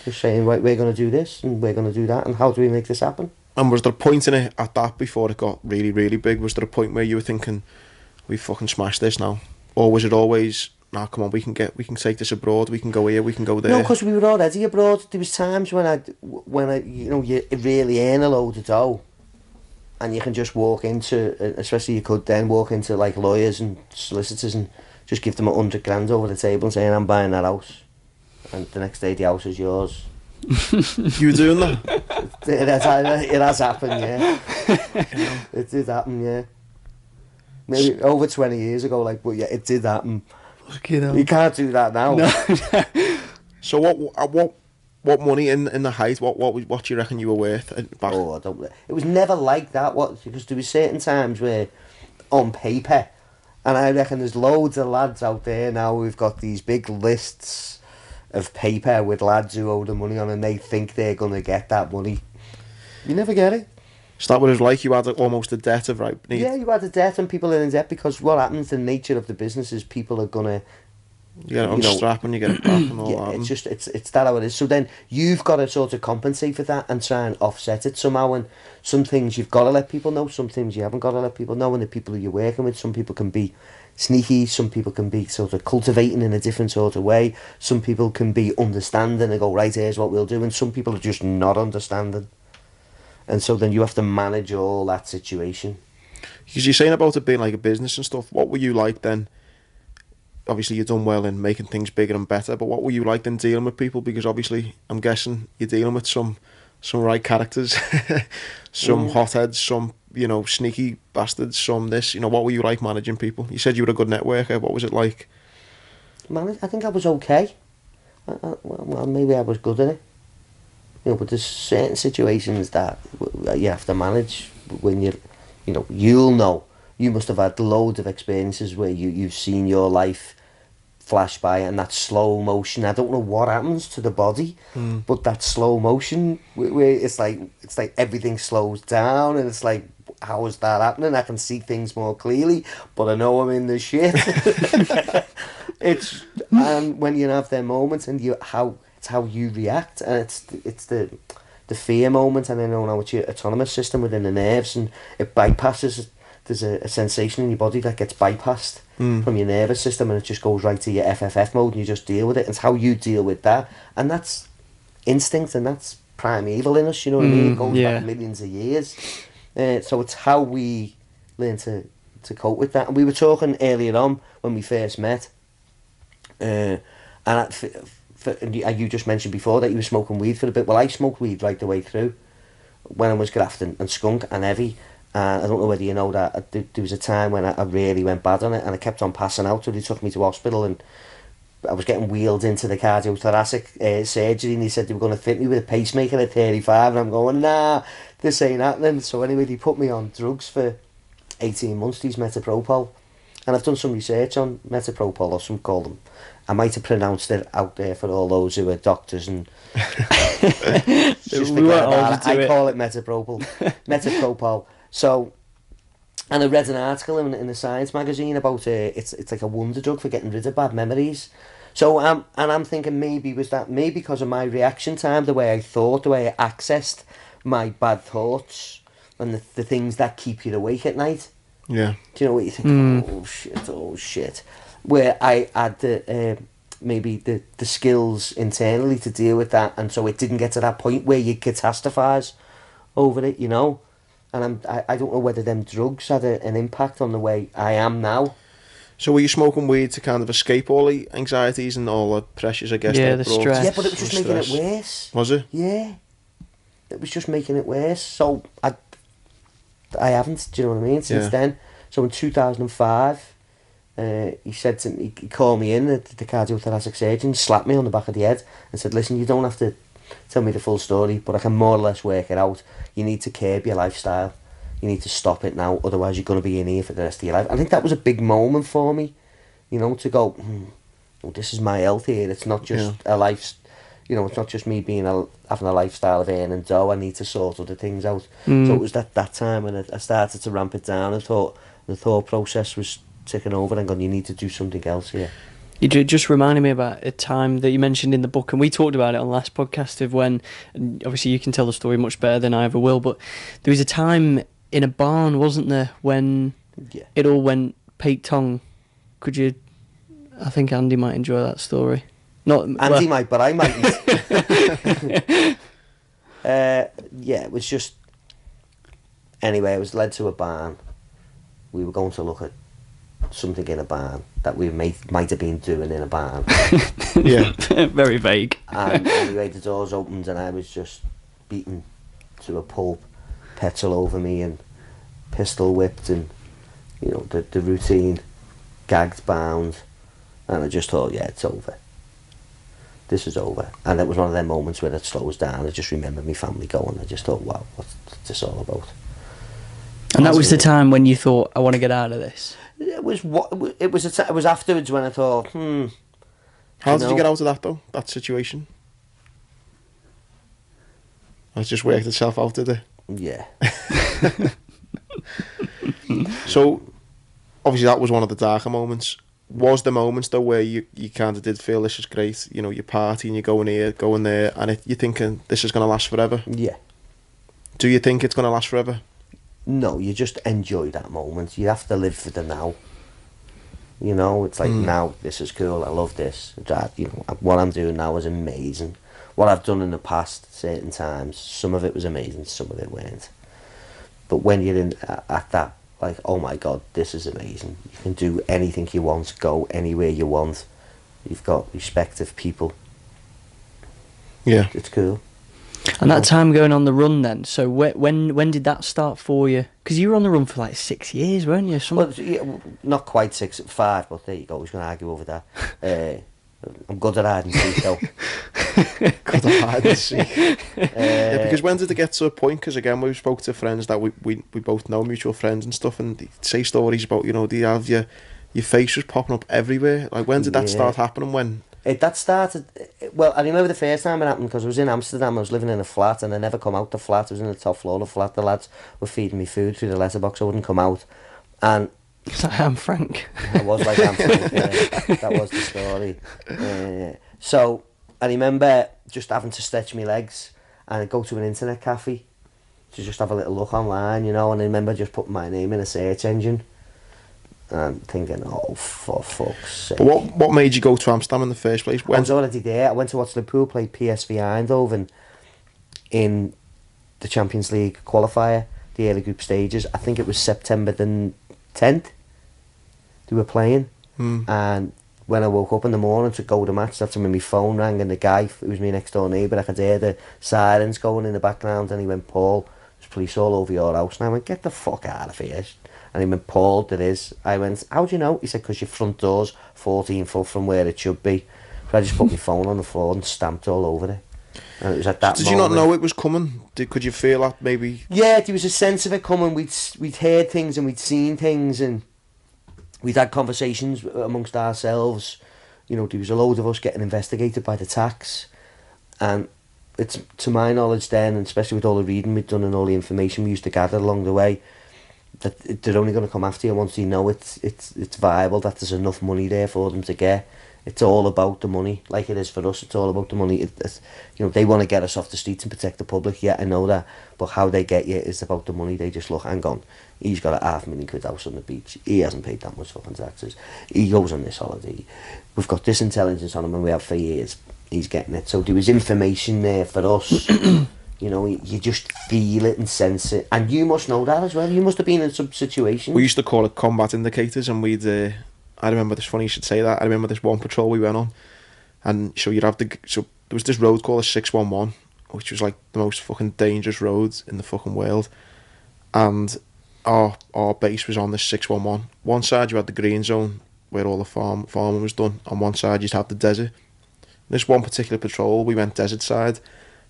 Just saying, right, we're going to do this and we're going to do that, and how do we make this happen? And was there a point in it at that before it got really, really big? Was there a point where you were thinking, we fucking smashed this now? Or was it always, nah, come on, we can take this abroad, we can go here, we can go there? No, because we were already abroad. There was times when I, you know, you really earn a load of dough, and you can just walk into, especially you could then walk into like lawyers and solicitors and just give them $100,000 over the table and saying, I'm buying that house. And the next day the house is yours. You were doing that? It has happened, yeah. It did happen, yeah. Maybe over 20 years ago, like, but yeah, it did happen. You can't do that now. No. So what money in the height? What do you reckon you were worth back? Oh, I don't. It was never like that. Because there was certain times where, on paper, and I reckon there's loads of lads out there now who've got these big lists of paper with lads who owe the money on, and they think they're going to get that money. You never get it. Is that what it was like? You had almost a debt of, right? Yeah, you had a debt, and people are in debt because what happens, the nature of the business is people are going to You get it unstrap and you get it back and all that. It's just it's that how it is. So then you've got to sort of compensate for that and try and offset it somehow. And some things you've got to let people know, some things you haven't got to let people know. And the people who you're working with, some people can be sneaky, some people can be sort of cultivating in a different sort of way. Some people can be understanding and go, right, here's what we'll do. And some people are just not understanding. And so then you have to manage all that situation. Because you're saying about it being like a business and stuff, what were you like then? Obviously you've done well in making things bigger and better, but what were you like then dealing with people? Because obviously I'm guessing you're dealing with some right characters, some hotheads, some, you know, sneaky bastards, some this. You know, what were you like managing people? You said you were a good networker. What was it like? Man, I think I was okay. Well, maybe I was good at it. You know, but there's certain situations that you have to manage when you'll know. You must have had loads of experiences where you've seen your life flash by, and that slow motion. I don't know what happens to the body, but that slow motion where it's like everything slows down, and it's like, how is that happening? I can see things more clearly, but I know I'm in the shit. And when you have their moments, and it's how you react, and it's the fear moment, and I know now it's your autonomous system within the nerves, and it bypasses. There's a sensation in your body that gets bypassed from your nervous system, and it just goes right to your FFF mode, and you just deal with it. It's how you deal with that, and that's instinct, and that's primeval in us. You know what I mean? It goes back millions of years. So it's how we learn to cope with that. And we were talking earlier on when we first met, and you just mentioned before that you were smoking weed for a bit. Well, I smoked weed right the way through when I was grafting, and skunk and heavy. I don't know whether you know that there was a time when I really went bad on it, and I kept on passing out till they took me to hospital, and I was getting wheeled into the cardiothoracic surgery, and they said they were going to fit me with a pacemaker at 35, and I'm going, nah, this ain't happening. So anyway, they put me on drugs for 18 months, these metapropol, and I've done some research on metapropol, or some call them. I might have pronounced it out there for all those who are doctors, and just I call it metapropol. Metapropol. So, and I read an article in a science magazine about it's like a wonder drug for getting rid of bad memories. So I'm thinking maybe because of my reaction time, the way I thought, the way I accessed my bad thoughts, and the things that keep you awake at night. Yeah. Do you know what you think? Oh shit. Where I had maybe the skills internally to deal with that, and so it didn't get to that point where you catastrophize over it, you know. And I don't know whether them drugs had an impact on the way I am now. So were you smoking weed to kind of escape all the anxieties and all the pressures, I guess? Yeah, the stress. Yeah, but it was just making it worse. Was it? Yeah. It was just making it worse. So I haven't, do you know what I mean, since then. So in 2005, he said to me, he called me in, the cardiothoracic surgeon, slapped me on the back of the head and said, listen, you don't have to tell me the full story, but I can more or less work it out. You need to curb your lifestyle. You need to stop it now, otherwise you're going to be in here for the rest of your life. I think that was a big moment for me, you know, to go, well, this is my health here. It's not just a life, you know, it's not just me having a lifestyle of earning dough. I need to sort other things out. So it was that time when I started to ramp it down. I thought the thought process was ticking over and going, you need to do something else here. You just reminded me about a time that you mentioned in the book, and we talked about it on the last podcast, of when, and obviously you can tell the story much better than I ever will, but there was a time in a barn, wasn't there, when it all went Pete Tong. I think Andy might enjoy that story. Not Andy might, but I mightn't. It was just... Anyway, I was led to a barn. We were going to look at something in a barn that we might have been doing in a barn. Yeah. Very vague. And anyway, the doors opened and I was just beaten to a pulp, petrol over me and pistol whipped, and, you know, the routine, gagged, bound, and I just thought, yeah, it's over. This is over. And it was one of them moments where it slows down. I just remember my family going. I just thought, wow, what's this all about? And that was the time when you thought, I want to get out of this. It was afterwards when I thought, How did you get out of that though? That situation? It just worked itself out, did it? Yeah. So, obviously that was one of the darker moments. was there moments though where you kind of did feel this is great? You know, you're partying, you're going here, going there, and you're thinking this is going to last forever? Yeah. Do you think it's going to last forever? No, you just enjoy that moment. You have to live for the now. You know, it's like, now, this is cool, I love this. That, you know, what I'm doing now is amazing. What I've done in the past, certain times, some of it was amazing, some of it weren't. But when you're in at that, like, oh my God, this is amazing. You can do anything you want, go anywhere you want. You've got respect of people. Yeah. It's cool. And that time going on the run then, so when did that start for you? Because you were on the run for like 6 years, weren't you? Well, yeah, not quite 6, 5, but there you go, I was going to argue over that. I'm good at hide and seek though. Good at hide and seek. Yeah, because when did it get to a point, because again we spoke to friends that we both know, mutual friends and stuff, and they say stories about, you know, do you have your face was popping up everywhere? Like, when did that start happening? When? That started, well, I remember the first time it happened because I was in Amsterdam, I was living in a flat and I never come out the flat. I was in the top floor of the flat, the lads were feeding me food through the letterbox, I wouldn't come out. And it's like Anne Frank. I was like Anne Frank, that was the story. So I remember just having to stretch my legs and I'd go to an internet cafe to just have a little look online, you know, and I remember just putting my name in a search engine and thinking, oh, for fuck's sake. But what made you go to Amsterdam in the first place? I was already there. I went to watch Liverpool play PSV Eindhoven in the Champions League qualifier, the early group stages. I think it was September the 10th they were playing. And when I woke up in the morning to go to the match, that's when my phone rang, and the guy who was my next door neighbour, I could hear the sirens going in the background, and he went, Paul, there's police all over your house. And I went, get the fuck out of here. And he went, Paul, there is. I went, how do you know? He said, because your front door's 14 foot from where it should be. So I just put my phone on the floor and stamped all over it. And it was at that Did you not know it was coming? Could you feel that maybe? Yeah, there was a sense of it coming. We'd heard things and we'd seen things, and we'd had conversations amongst ourselves. You know, there was a load of us getting investigated by the tax. And it's, to my knowledge then, and especially with all the reading we'd done and all the information we used to gather along the way, that they're only going to come after you once they know it's viable, that there's enough money there for them to get. It's all about the money, like it is for us. It's all about the money. You know, they want to get us off the streets and protect the public. Yeah, I know that, but how they get you is about the money. They just look, hang on, he's got a £500,000 house on the beach. He hasn't paid that much fucking taxes. He goes on this holiday. We've got this intelligence on him, and we have for years. He's getting it. So there was information there for us. You know, you just feel it and sense it. And you must know that as well. You must have been in some situations. We used to call it combat indicators, and we'd... I remember this, funny you should say that. I remember this one patrol we went on, and so you'd have so there was this road called a 611, which was like the most fucking dangerous road in the fucking world. And our base was on this 611. One side you had the green zone, where all the farming was done. On one side you'd have the desert. This one particular patrol, we went desert side,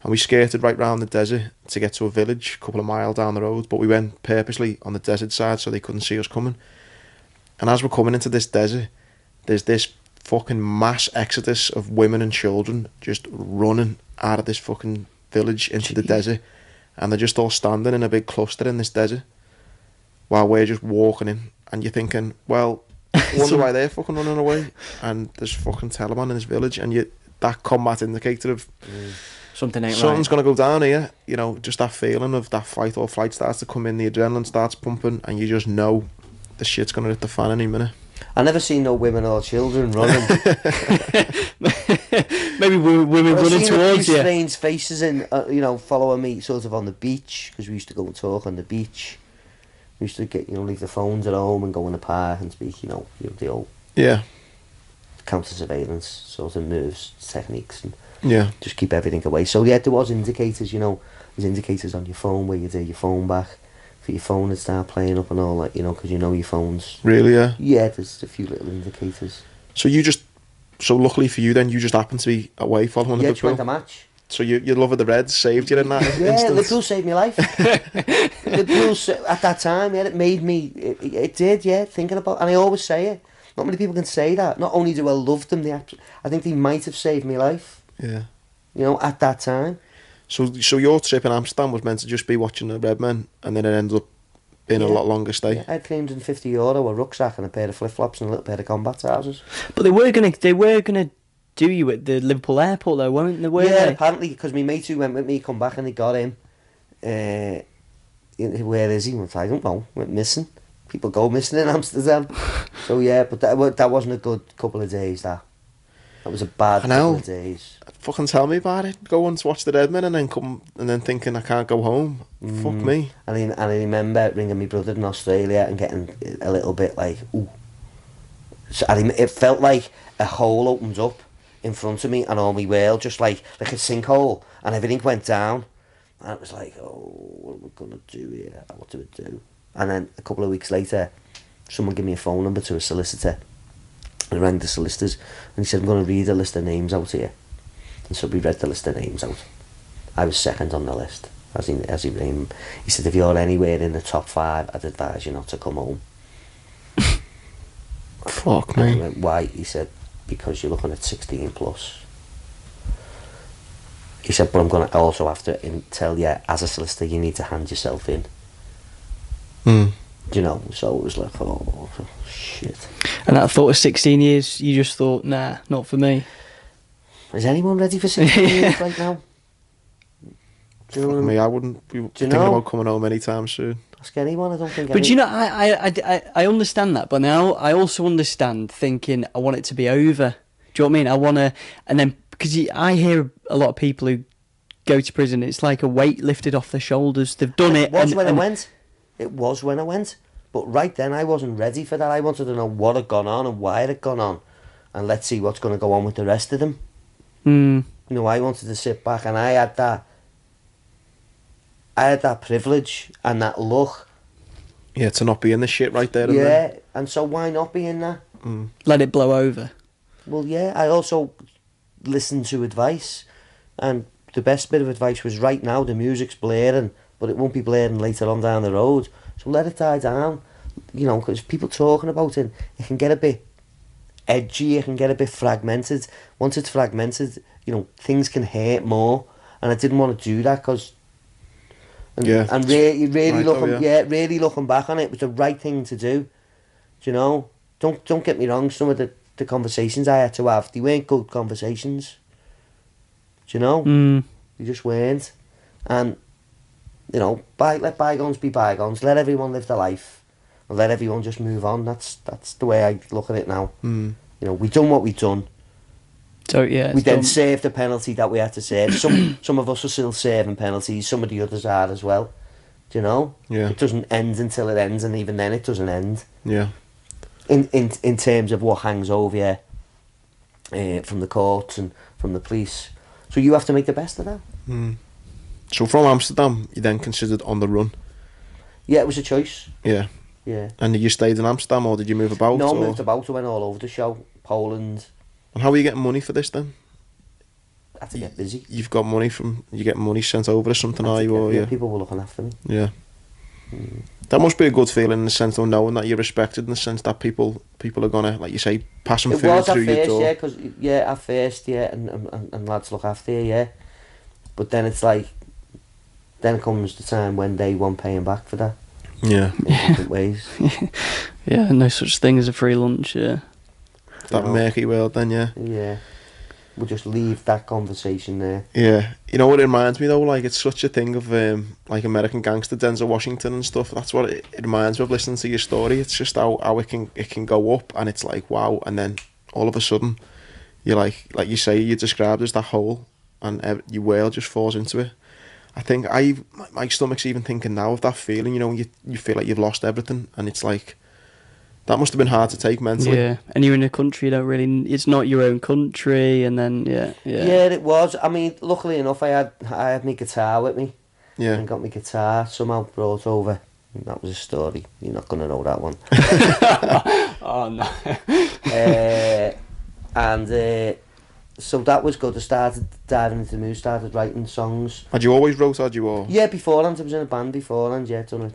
and we skirted right round the desert to get to a village a couple of miles down the road, but we went purposely on the desert side so they couldn't see us coming. And as we're coming into this desert, there's this fucking mass exodus of women and children just running out of this fucking village into the desert, and they're just all standing in a big cluster in this desert while we're just walking in, and you're thinking, well, I wonder why they're fucking running away, and there's fucking Taliban in this village, and that combat indicator of something's going to go down here, you know, just that feeling of that fight or flight starts to come in, the adrenaline starts pumping, and you just know the shit's going to hit the fan any minute. I never seen no women or children running. Maybe women running towards you. Strange faces in, you know, following me sort of on the beach, because we used to go and talk on the beach. We used to get, you know, leave the phones at home and go in the park and speak, you know the old counter surveillance sort of moves, techniques, and just keep everything away. So yeah, there was indicators, you know, there's indicators on your phone where you do your phone back. For your phone to start playing up and all that, you know, because you know your phone's... Really, yeah? Yeah, there's a few little indicators. So luckily for you then, you just happened to be away following the Liverpool? Yeah, just went to match. So your love of the Reds saved you in that instance? Liverpool saved my life. Liverpool, at that time, yeah, it made me... It did, yeah, thinking about... And I always say it. Not many people can say that. Not only do I love them, I think they might have saved my life. Yeah. You know, at that time. So your trip in Amsterdam was meant to just be watching the Redmen, and then it ended up in a lot longer stay. Yeah, I had €350, a rucksack and a pair of flip-flops and a little pair of combat trousers. But they were gonna do you at the Liverpool airport though, weren't they? Yeah, apparently, because my mate who went with me come back and they got him. Where is he? I don't know. Went missing. People go missing in Amsterdam. So yeah, but that wasn't a good couple of days. That was a bad couple of days. Fucking tell me about it. Go and watch the Redmen and then come and then thinking I can't go home. Fuck me. And I remember ringing my brother in Australia and getting a little bit like, ooh. So it felt like a hole opened up in front of me and all my world, just like a sinkhole, and everything went down. And it was like, oh, what am I gonna do here? What do I do? And then a couple of weeks later, someone gave me a phone number to a solicitor. I rang the solicitors and he said, I'm going to read a list of names out here. And so we read the list of names out. I was second on the list, as he named them. He said, if you're anywhere in the top 5, I'd advise you not to come home. Fuck me. I went, why? He said, because you're looking at 16 plus. He said, but I'm going to also have to tell you, as a solicitor, you need to hand yourself in. You know, so it was like, oh, shit. And that thought of 16 years, you just thought, nah, not for me. Is anyone ready for 16 years right now? Do you know what I mean? I wouldn't be thinking about coming home anytime soon. Ask anyone, I don't think. But you know, I understand that, but now I also understand thinking I want it to be over. Do you know what I mean? I want to, and then because I hear a lot of people who go to prison, it's like a weight lifted off their shoulders. They've done it. It was when I went. It was when I went. But right then, I wasn't ready for that. I wanted to know what had gone on and why it had gone on, and let's see what's going to go on with the rest of them. You know, I wanted to sit back, and I had that privilege and that luck. Yeah, to not be in the shit right there. Yeah, and so why not be in that? Let it blow over. Well, yeah, I also listened to advice, and the best bit of advice was, right now the music's blaring, but it won't be blaring later on down the road, so let it die down. You know, because people talking about it, it can get a bit edgy, it can get a bit fragmented. Once it's fragmented, you know, things can hurt more, and I didn't want to do that, because really looking back on it, it was the right thing to do. Do you know? Don't get me wrong, some of the conversations I had to have, they weren't good conversations. Do you know? They just weren't. And, you know, let bygones be bygones. Let everyone live their life. And let everyone just move on. That's the way I look at it now. You know, we done what we done. So, yeah. We then served the penalty that we had to serve. Some of us are still serving penalties. Some of the others are as well. Do you know? Yeah. It doesn't end until it ends, and even then it doesn't end. Yeah. In terms of what hangs over you from the courts and from the police. So you have to make the best of that. So from Amsterdam, you then considered on the run? Yeah, it was a choice. Yeah. Yeah. And you stayed in Amsterdam, or did you move about? No, I moved about. I went all over the show. Poland. And how are you getting money for this then? I had to get busy. You get money sent over or something, are you? Or, yeah, people were looking after me. Yeah. That must be a good feeling in the sense of knowing that you're respected, in the sense that people are gonna, like you say, pass some food through your door. At first, and lads look after you, yeah. But then it's like, then comes the time when they won't pay him back for that. Yeah. In different ways. Yeah, no such thing as a free lunch, yeah. That murky world then, yeah. Yeah. We'll just leave that conversation there. Yeah. You know what it reminds me though, like it's such a thing of like American Gangster, Denzel Washington and stuff. That's what it reminds me of listening to your story. It's just how it can go up, and it's like wow, and then all of a sudden you're like you say, you described as that hole, and your world just falls into it. I think my stomach's even thinking now of that feeling, you know, when you feel like you've lost everything, and it's like, that must have been hard to take mentally. Yeah, and you're in a country you don't really, it's not your own country, and then, yeah. Yeah, it was. I mean, luckily enough, I had my guitar with me. Yeah. And got my guitar somehow brought over. And that was a story. You're not going to know that one. Oh, no. So that was good. I started diving into the music, started writing songs. Had you always wrote, had you all? Yeah, beforehand. I was in a band beforehand, yeah, done it.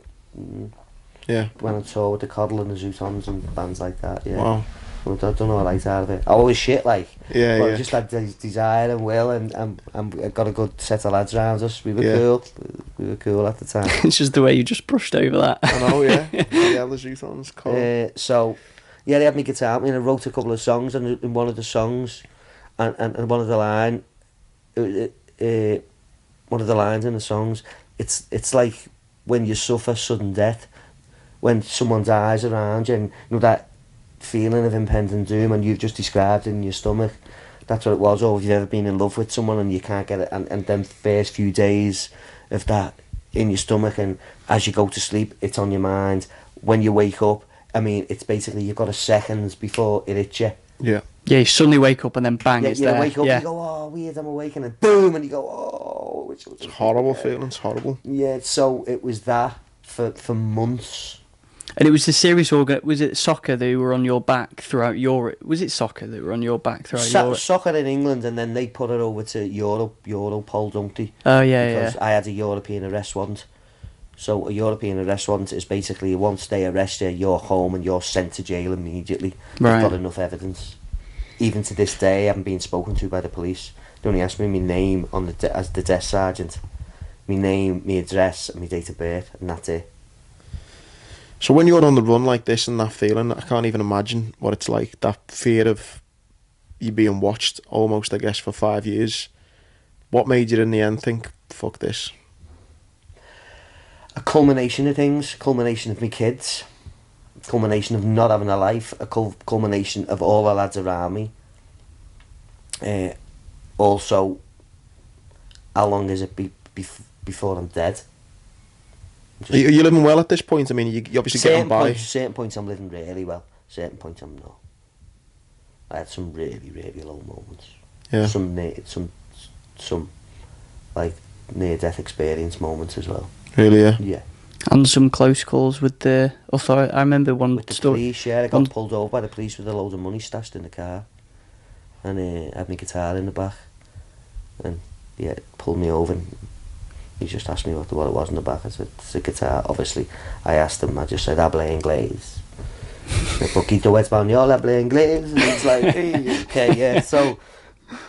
Yeah. Went on tour with the Coddle and the Zootons and bands like that, yeah. Wow. I don't know what I liked out of it. I always shit, like. Yeah, But yeah. I just had desire and will, and I got a good set of lads around us. We were Yeah. cool. We were cool at the time. It's just the way you just brushed over that. I know, yeah. Yeah, the Zootons, cool. So, yeah, they had me guitar. I mean, I wrote a couple of songs, and in one of the songs, and one of the one of the lines in the songs, it's like when you suffer sudden death, when someone dies around you, and you know that feeling of impending doom, and you've just described it in your stomach. That's what it was. Or if you've ever been in love with someone and you can't get it, and then first few days of that in your stomach, and as you go to sleep, it's on your mind. When you wake up, I mean, it's basically you've got a seconds before it hits you. Yeah. Yeah, you suddenly wake up and then bang, Yeah, it's you there. wake up yeah. and you go, oh, weird, I'm awake, and then boom, and you go, oh. It's horrible feeling, it's horrible. Yeah, so it was that for months. And it was the serious was it soccer that were on your back throughout Europe? Was it soccer that were on your back throughout Europe? Soccer in England, and then they put it over to Europol, don't they? Oh, yeah, because I had a European arrest warrant. So a European arrest warrant is basically once they arrest you, you're home and you're sent to jail immediately. Right. They've got enough evidence. Even to this day, I haven't been spoken to by the police. They only asked me my name on as the desk sergeant, my name, my address, and my date of birth, and that's it. So when you're on the run like this and that feeling, I can't even imagine what it's like, that fear of you being watched almost, I guess, for 5 years. What made you in the end think, fuck this? A culmination of things, culmination of my kids, culmination of not having a life, a culmination of all the lads around me. Also, how long is it before I'm dead? Are you living well at this point? I mean, you obviously getting by. Certain points I'm living really well, certain points I'm not. I had some really, really low moments. Yeah. Some like near-death experience moments as well. Really, yeah. Yeah. And some close calls with the authority. I remember one With the story. police, yeah, I got pulled over by the police with a load of money stashed in the car, and I had my guitar in the back, and yeah, pulled me over. And he just asked me what it was in the back. I said, it's a guitar. Obviously, I asked him. I just said, habla inglés. Un poquito español, habla inglés. And he's like, hey, okay, yeah. So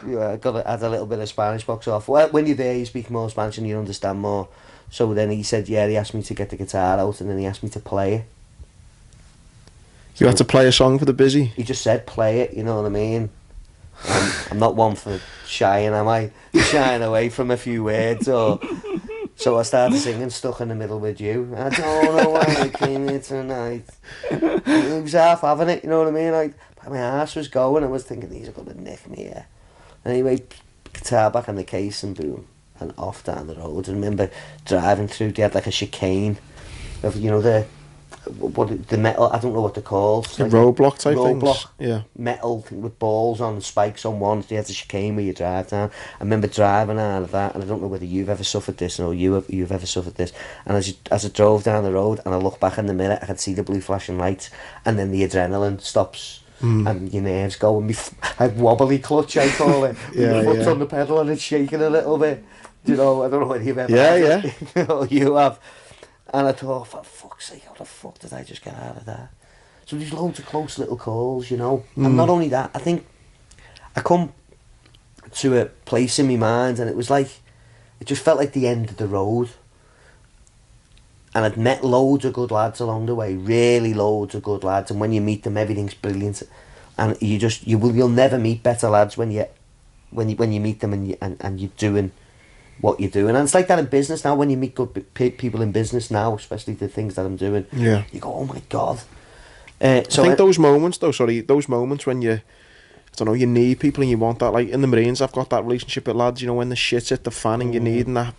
yeah, I had a little bit of Spanish box off. Well, when you're there, you speak more Spanish and you understand more. So then he said, yeah, he asked me to get the guitar out, and then he asked me to play it. You had to play a song for the busy? He just said, play it, you know what I mean? I'm not one for shying, am I? Shying away from a few words, or... So I started singing Stuck in the Middle with You. I don't know why I came here tonight. He was half having it, you know what I mean? Like, my ass was going, I was thinking, these are going to nick me here. Anyway, guitar back in the case, and boom, and off down the road. I remember driving through, they had like a chicane of, you know, the metal, I don't know what they're called. The like roadblock type roadblock, things? Yeah. metal thing with balls on, spikes on one. They had a chicane where you drive down. I remember driving out of that, and I don't know whether you've ever suffered this or you've ever suffered this. And as I drove down the road and I looked back in the mirror, I could see the blue flashing lights, and then the adrenaline stops. And your nerves go, and I wobbly clutch, I call it. Yeah, Your foot's on the pedal and it's shaking a little bit. You know, I don't know whether you've ever had it. Or you have. And I thought, for fuck's sake, how the fuck did I just get out of that? So there's loads of close little calls, you know. And not only that, I think I come to a place in my mind, and it was like, it just felt like the end of the road. And I'd met loads of good lads along the way, really loads of good lads. And when you meet them, everything's brilliant. And you'll never meet better lads when you meet them and you're doing what you're doing. And it's like that in business now. When you meet good people in business now, especially the things that I'm doing, Yeah. you go, oh my God. I think those moments when you, I don't know, you need people and you want that. Like in the Marines, I've got that relationship with lads, you know, when the shit's hit the fan and you need, and that,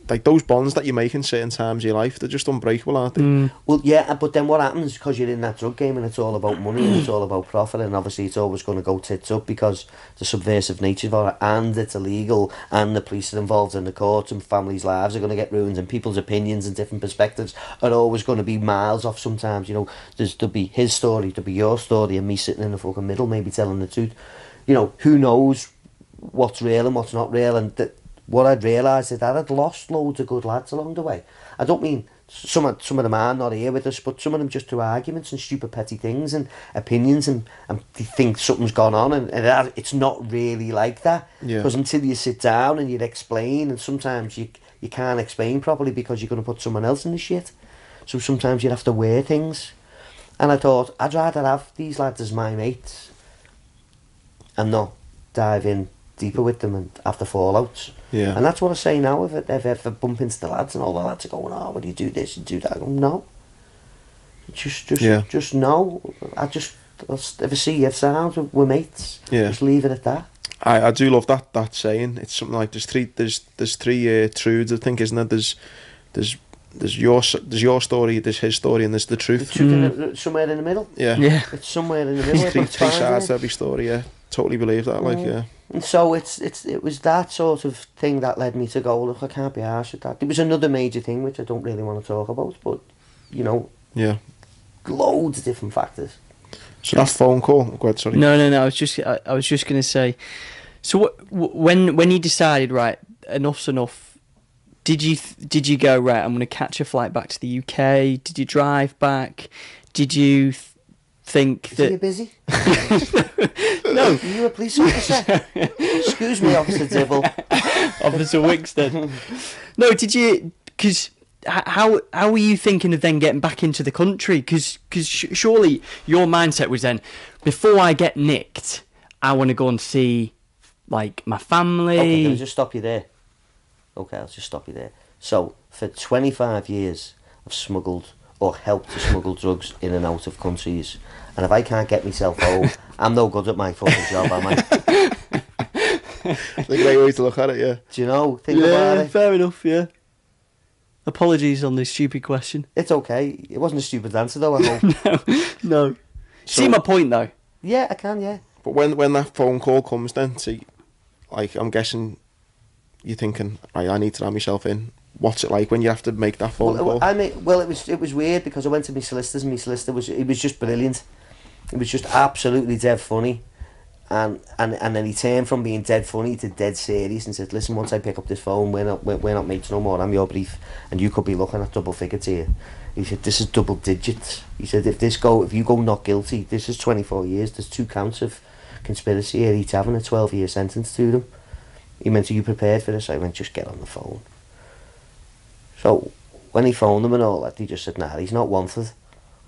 like those bonds that you make in certain times of your life, they're just unbreakable, aren't they? Well, yeah, but then what happens, because you're in that drug game and it's all about money and it's all about profit, and obviously it's always going to go tits up because the subversive nature of it, and it's illegal, and the police are involved in the courts, and families' lives are going to get ruined, and people's opinions and different perspectives are always going to be miles off sometimes. You know, there'll be his story, there'll be your story, and me sitting in the fucking middle maybe telling the truth. You know, who knows what's real and what's not real. And what I'd realised is that I'd lost loads of good lads along the way. I don't mean some of them are not here with us, but some of them just do arguments and stupid petty things and opinions, and they think something's gone on, and it's not really like that. Because until you sit down and you explain, and sometimes you can't explain properly because you're going to put someone else in the shit. So sometimes you have to wear things. And I thought, I'd rather have these lads as my mates and not dive in deeper with them and have the fallouts. Yeah. And that's what I say now. If I bump into the lads and all the lads are going, oh, well, you do this and do that. I go, no. Just no. If I see you sound, we're mates. Yeah. Just leave it at that. I do love that saying. It's something like there's three truths, I think, isn't there? There's your story, there's his story, and there's the truth. The truth somewhere in the middle. Yeah. It's somewhere in the middle. three sides to every story. Yeah, totally believe that. Like, yeah. And so it was that sort of thing that led me to go, look, I can't be arsed with that. There was another major thing which I don't really want to talk about, but yeah, loads of different factors. So that phone call. Go ahead, sorry. No. I was just going to say. So when you decided, right, enough's enough. Did you go, right, I'm going to catch a flight back to the UK? Did you drive back? Did you think that... Are you busy? No. Are you a police officer? Excuse me, Officer Dibble. Officer Wixton. No, did you... Because how were you thinking of then getting back into the country? Because surely your mindset was then, before I get nicked, I want to go and see, like, my family. Okay, can I just stop you there? Okay, I'll just stop you there. So, for 25 years, I've smuggled or helped to smuggle drugs in and out of countries. And if I can't get myself home, I'm no good at my fucking job, am I? It's a great way to look at it, yeah. Do you know? Think about it. Fair enough, yeah. Apologies on this stupid question. It's okay. It wasn't a stupid answer, though, I hope. No. So, see my point, though? Yeah, I can, yeah. But when that phone call comes then, see, like, I'm guessing... You're thinking, right, I need to have myself in. What's it like when you have to make that phone call? It was weird because I went to my solicitors, and my solicitor was just brilliant. It was just absolutely dead funny, and then he turned from being dead funny to dead serious and said, "Listen, once I pick up this phone, we're not mates no more. I'm your brief, and you could be looking at double figures here." He said, "This is double digits." He said, "If you go not guilty, this is 24 years. There's 2 counts of conspiracy here, each having a 12-year sentence to them." He went, "Are you prepared for this?" I went, "Just get on the phone." So when he phoned them and all that, he just said, "Nah, he's not wanted."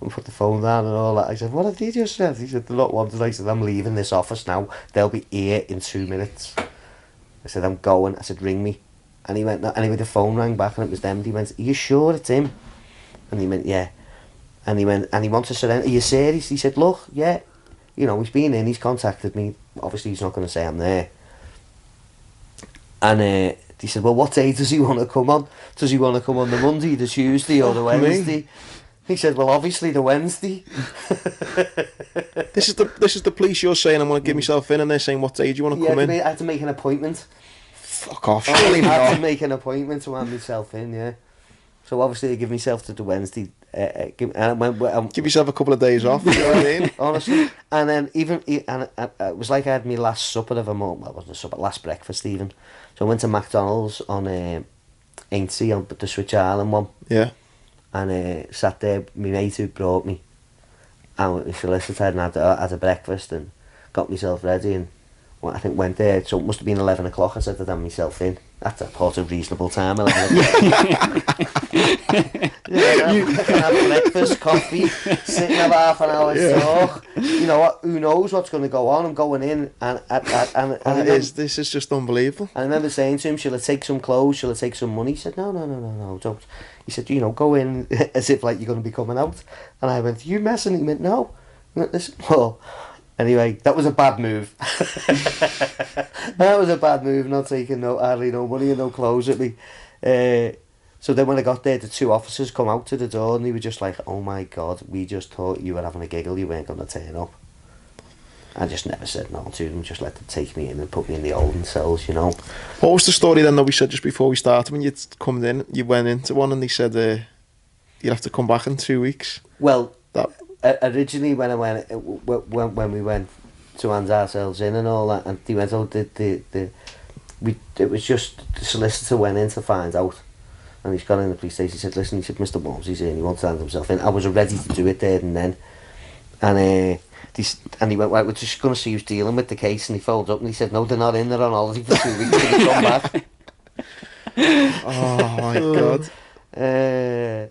And put the phone down and all that. I said, "What have he just said?" He said, "They're not wanted." I said, "I'm leaving this office now. They'll be here in 2 minutes." I said, "I'm going." I said, "Ring me." And he went, anyway, the phone rang back and it was them. And he went, "Are you sure it's him?" And he went, "Yeah." And he went, "And he wants to surrender. Are you serious?" He said, "Look, yeah, he's been in, he's contacted me. Obviously he's not going to say I'm there." And he said, "Well, what day does he want to come on? Does he want to come on the Monday, the Tuesday, or the Wednesday?" He said, "Well, obviously the Wednesday." This is the police. You're saying I want to give myself in, and they're saying, "What day do you want to come in?" I had to make an appointment. Fuck off! I Surely had not. to make an appointment to hand myself in. Yeah. So obviously I give myself to the Wednesday. Give yourself a couple of days off. You know what I mean? Honestly, and then it was like I had my last supper of a month. Well, it wasn't a supper, last breakfast even. So I went to McDonald's on Aintree on the Switch Island one. Yeah. And sat there. My mate who brought me, and my solicitor had a breakfast and got myself ready, and I think went there. So it must have been 11 o'clock. I said I'd have myself in. That's a reasonable time. 11 o'clock. Have breakfast, coffee, sit and have half an hour's talk. You know what? Who knows what's going to go on? I'm going in, and this is just unbelievable. And I remember saying to him, "Shall I take some clothes? Shall I take some money?" He said, "No, don't." He said, "Go in as if like you're going to be coming out." And I went, "You messing?" He went, "No." I went, "Listen, well." Anyway, that was a bad move. That was a bad move, not taking hardly no money and no clothes with me. So then when I got there, the 2 officers come out to the door and they were just like, "Oh my God, we just thought you were having a giggle, you weren't going to turn up." I just never said no to them, just let them take me in and put me in the holding cells, What was the story then that we said just before we started? When you'd come in, you went into one and they said you'd have to come back in 2 weeks. Well... originally when we went to hand ourselves in and all that, and they went, "Oh, it was just the solicitor went in to find out." And he's gone in the police station. He said, listen, he said, Mr. Walmsley's here and he wants to hand himself in. I was ready to do it there and then. And he went, right, we're just going to see who's dealing with the case. And he followed up and he said, no, they're not in, they're on holiday for 2 weeks. They'll come back. Oh my God. That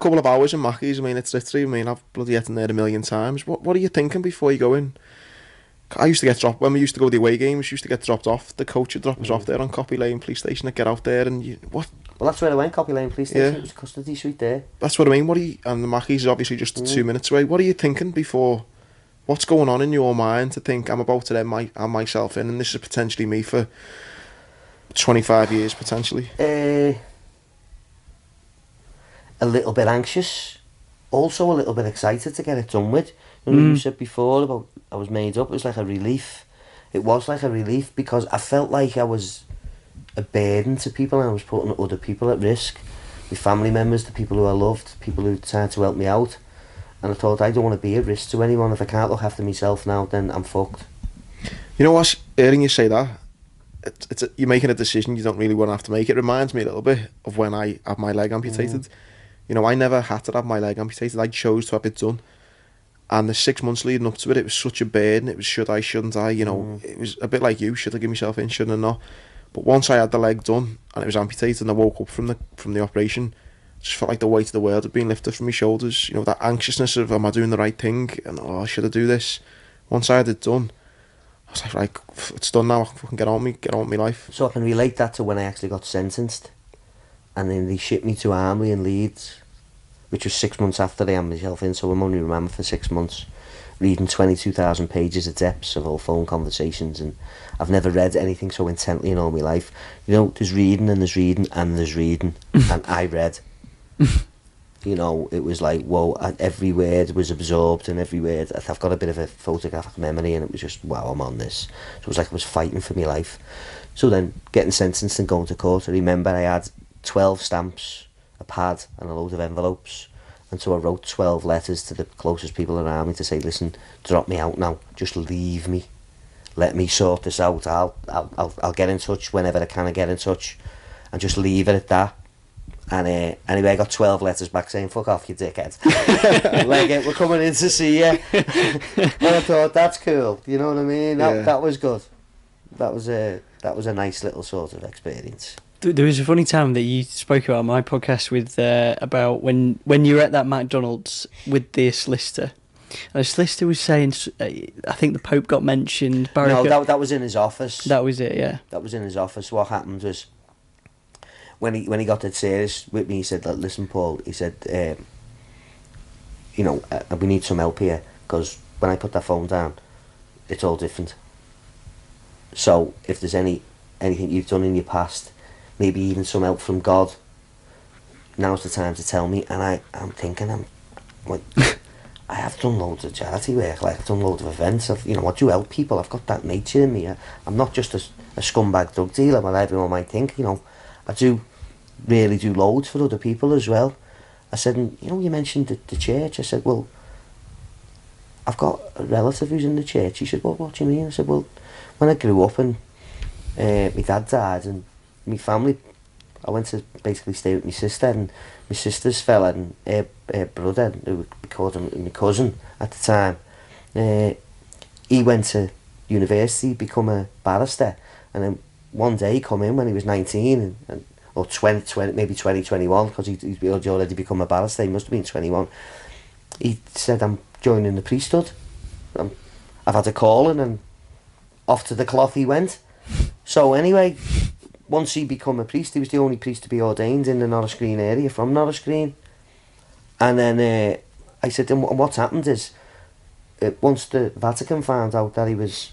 couple of hours in Mackey's, I mean, it's literally, I mean, I've bloody eaten there a million times. What are you thinking before you go in? I used to get dropped, when we used to go to the away games, used to get dropped off. The coach would drop us off there on Copy Lane Police Station. I'd get out there and what? Well, that's where I went, Copy Lane Police Station. It was a custody suite there. That's what I mean. And the Mackey's is obviously just 2 minutes away. What are you thinking before? What's going on in your mind to think, I'm about to let myself in and this is potentially me for 25 years, potentially? A little bit anxious. Also a little bit excited to get it done with. You know, you said before about I was made up. It was like a relief. It was like a relief because I felt like I was a burden to people and I was putting other people at risk. My family members, the people who I loved, people who tried to help me out. And I thought, I don't want to be a risk to anyone. If I can't look after myself now, then I'm fucked. You know what? Hearing you say that, you're making a decision you don't really want to have to make. It reminds me a little bit of when I had my leg amputated. You know, I never had to have my leg amputated. I chose to have it done. And the 6 months leading up to it, it was such a burden. It was should I, shouldn't I? You know, it was a bit like you. Should I give myself in, should I not? But once I had the leg done and it was amputated and I woke up from the operation, I just felt like the weight of the world had been lifted from my shoulders. You know, that anxiousness of, am I doing the right thing? And, should I do this? Once I had it done, I was like, it's done now. I can fucking get on with my life. So I can relate that to when I actually got sentenced. And then they shipped me to Armley in Leeds, which was 6 months after they had myself in, so I'm only remembered for 6 months, reading 22,000 pages of depths of all phone conversations, and I've never read anything so intently in all my life. You know, there's reading and there's reading and there's reading, and I read. You know, it was like, whoa, every word was absorbed, and every word, I've got a bit of a photographic memory, and it was just, wow, I'm on this. So it was like I was fighting for my life. So then, getting sentenced and going to court, I remember I had 12 stamps, a pad and a load of envelopes, and so I wrote 12 letters to the closest people around me to say, listen, drop me out now, just leave me, let me sort this out, I'll get in touch whenever I can get in touch, and just leave it at that. And anyway, I got 12 letters back saying, fuck off, you dickhead. Like, we're coming in to see you. And I thought, that's cool, you know what I mean? That was good. That was a nice little sort of experience. There was a funny time that you spoke about on my podcast with about when you were at that McDonald's with the solicitor. The solicitor was saying, I think the Pope got mentioned. No, that was in his office. That was it, yeah. That was in his office. What happened was, when he got that serious with me, he said, listen, Paul, he said, you know, we need some help here, because when I put that phone down, it's all different. So if there's anything you've done in your past, maybe even some help from God, now's the time to tell me. And I'm thinking, I have done loads of charity work, like I've done loads of events, I do help people, I've got that nature in me. I'm not just a scumbag drug dealer, what everyone might think, you know. I do really do loads for other people as well. I said, you know, you mentioned the church. I said, well, I've got a relative who's in the church. He said, well, what do you mean? I said, well, when I grew up and my dad died and my family, I went to basically stay with my sister, and my sister's fella and her brother, who we called him my cousin at the time, he went to university, become a barrister, and then one day he come in when he was 19 or 20, maybe 21, because he'd already become a barrister. He must have been 21. He said, I'm joining the priesthood. I've had a calling, and off to the cloth he went. So anyway, once he become a priest, he was the only priest to be ordained in the Norris Green area, from Norris Green. And then I said, and what's happened is, once the Vatican found out that he was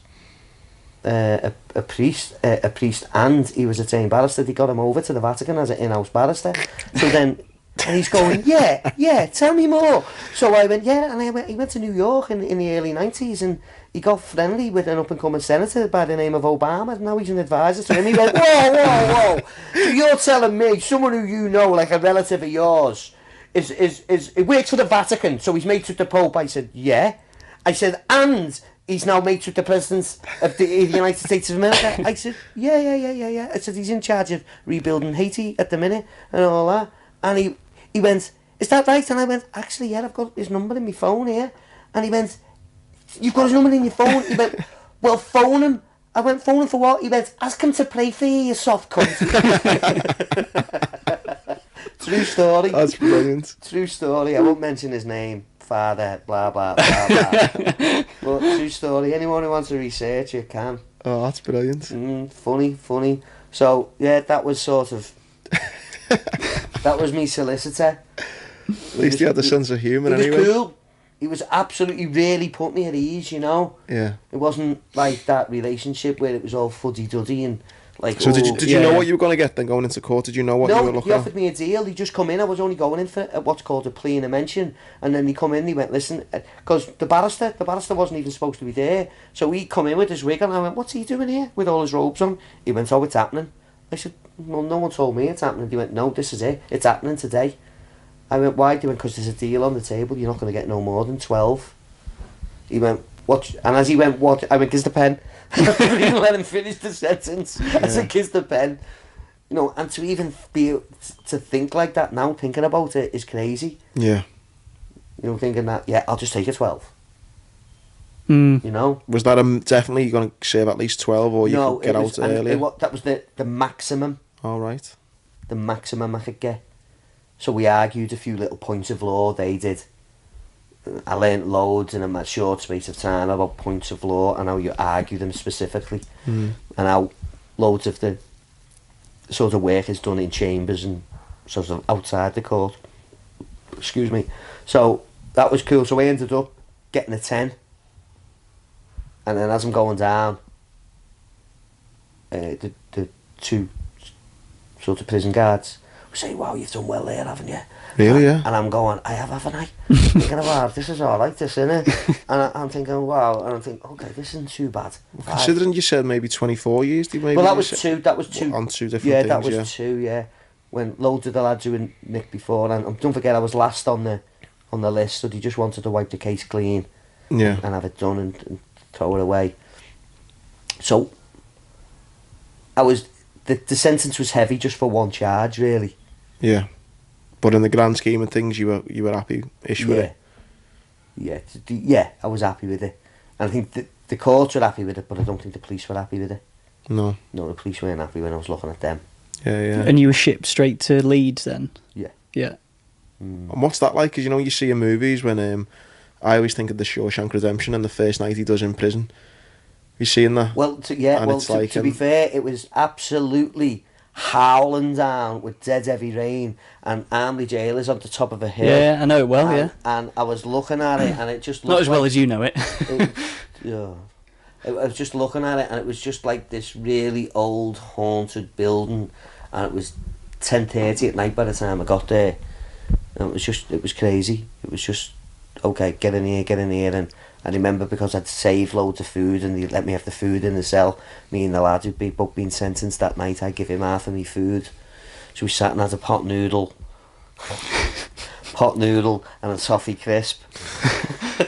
a priest and he was a trained barrister, they got him over to the Vatican as an in-house barrister. So then, and he's going, yeah, tell me more. So I went, and he went to New York in the early 90s, and he got friendly with an up-and-coming senator by the name of Obama, and now he's an advisor to him. He went, whoa. So you're telling me, someone who you know, like a relative of yours, is works for the Vatican, so he's mates with the Pope? I said, yeah. I said, and he's now mates with the president of the United States of America. I said, yeah. I said, he's in charge of rebuilding Haiti at the minute and all that. And he went, is that right? And I went, actually, yeah, I've got his number in my phone here. And he went, you've got his number in your phone? He went, well, phone him. I went, phone him for what? He went, ask him to pray for you, you soft cunt. True story. That's brilliant. True story. I won't mention his name. Father, blah, blah, blah, blah. But true story. Anyone who wants to research it can. Oh, that's brilliant. Funny. So, yeah, that was sort of... that was me solicitor. At least he had the sense of humour anyway. He was cool. He was absolutely, really put me at ease, you know? Yeah. It wasn't like that relationship where it was all fuddy-duddy and like... So did you know what you were going to get then going into court? Did you know what you were looking at? No, he offered me a deal. He just come in. I was only going in for what's called a plea in a mention. And then he come in, he went, listen... Because the barrister wasn't even supposed to be there. So he come in with his wig and I went, what's he doing here with all his robes on? He went, oh, it's happening. I said, well, no one told me it's happening. He went, no, this is it. It's happening today. I went, why? He went, because there's a deal on the table. You're not going to get no more than 12. He went, what? And as he went, what? I went, kiss the pen. I didn't let him finish the sentence. I said, kiss the pen. You know, and to even be to think like that now, thinking about it, is crazy. Yeah. You know, thinking that, yeah, I'll just take a 12. You know? Was that definitely you're going to serve at least 12 or you could get out earlier? That was the maximum. All right. The maximum I could get. So we argued a few little points of law, they did. I learnt loads in a short space of time about points of law and how you argue them specifically. And how loads of the sort of work is done in chambers and sort of outside the court. Excuse me. So that was cool. So I ended up getting a 10. And then as I'm going down, the two sort of prison guards were saying, wow, you've done well there, haven't you? Really, yeah? And I'm going, I have, haven't I? Thinking, wow, this is all right, this, isn't it? And I'm thinking, wow. And I'm thinking, okay, this isn't too bad. Considering you said maybe 24 years, did maybe? Well, that was two. On two different yeah, things, that was two, yeah. When loads of the lads who were nicked before, and don't forget I was last on the list, so they just wanted to wipe the case clean. Yeah. And have it done and throw it away. So, the sentence was heavy just for one charge, really. Yeah. But in the grand scheme of things, you were happy-ish with it? Yeah, I was happy with it. And I think the courts were happy with it, but I don't think the police were happy with it. No. No, the police weren't happy when I was looking at them. Yeah. And you were shipped straight to Leeds then? Yeah. Yeah. And what's that like? Because, you know, you see in movies when... I always think of the Shawshank Redemption and the first night he does in prison. You seen that? Well, to be fair, it was absolutely howling down with dead heavy rain and Armley Jail is on the top of a hill. Yeah, I know it well, yeah. And I was looking at it and it just looked not as well as you know it. I was just looking at it and it was just like this really old haunted building and it was 10:30 at night by the time I got there. And it was crazy. It was just, okay, get in here. And I remember because I'd saved loads of food and they let me have the food in the cell. Me and the lad who'd both been sentenced that night, I'd give him half of me food. So we sat and had a pot noodle and a toffee crisp.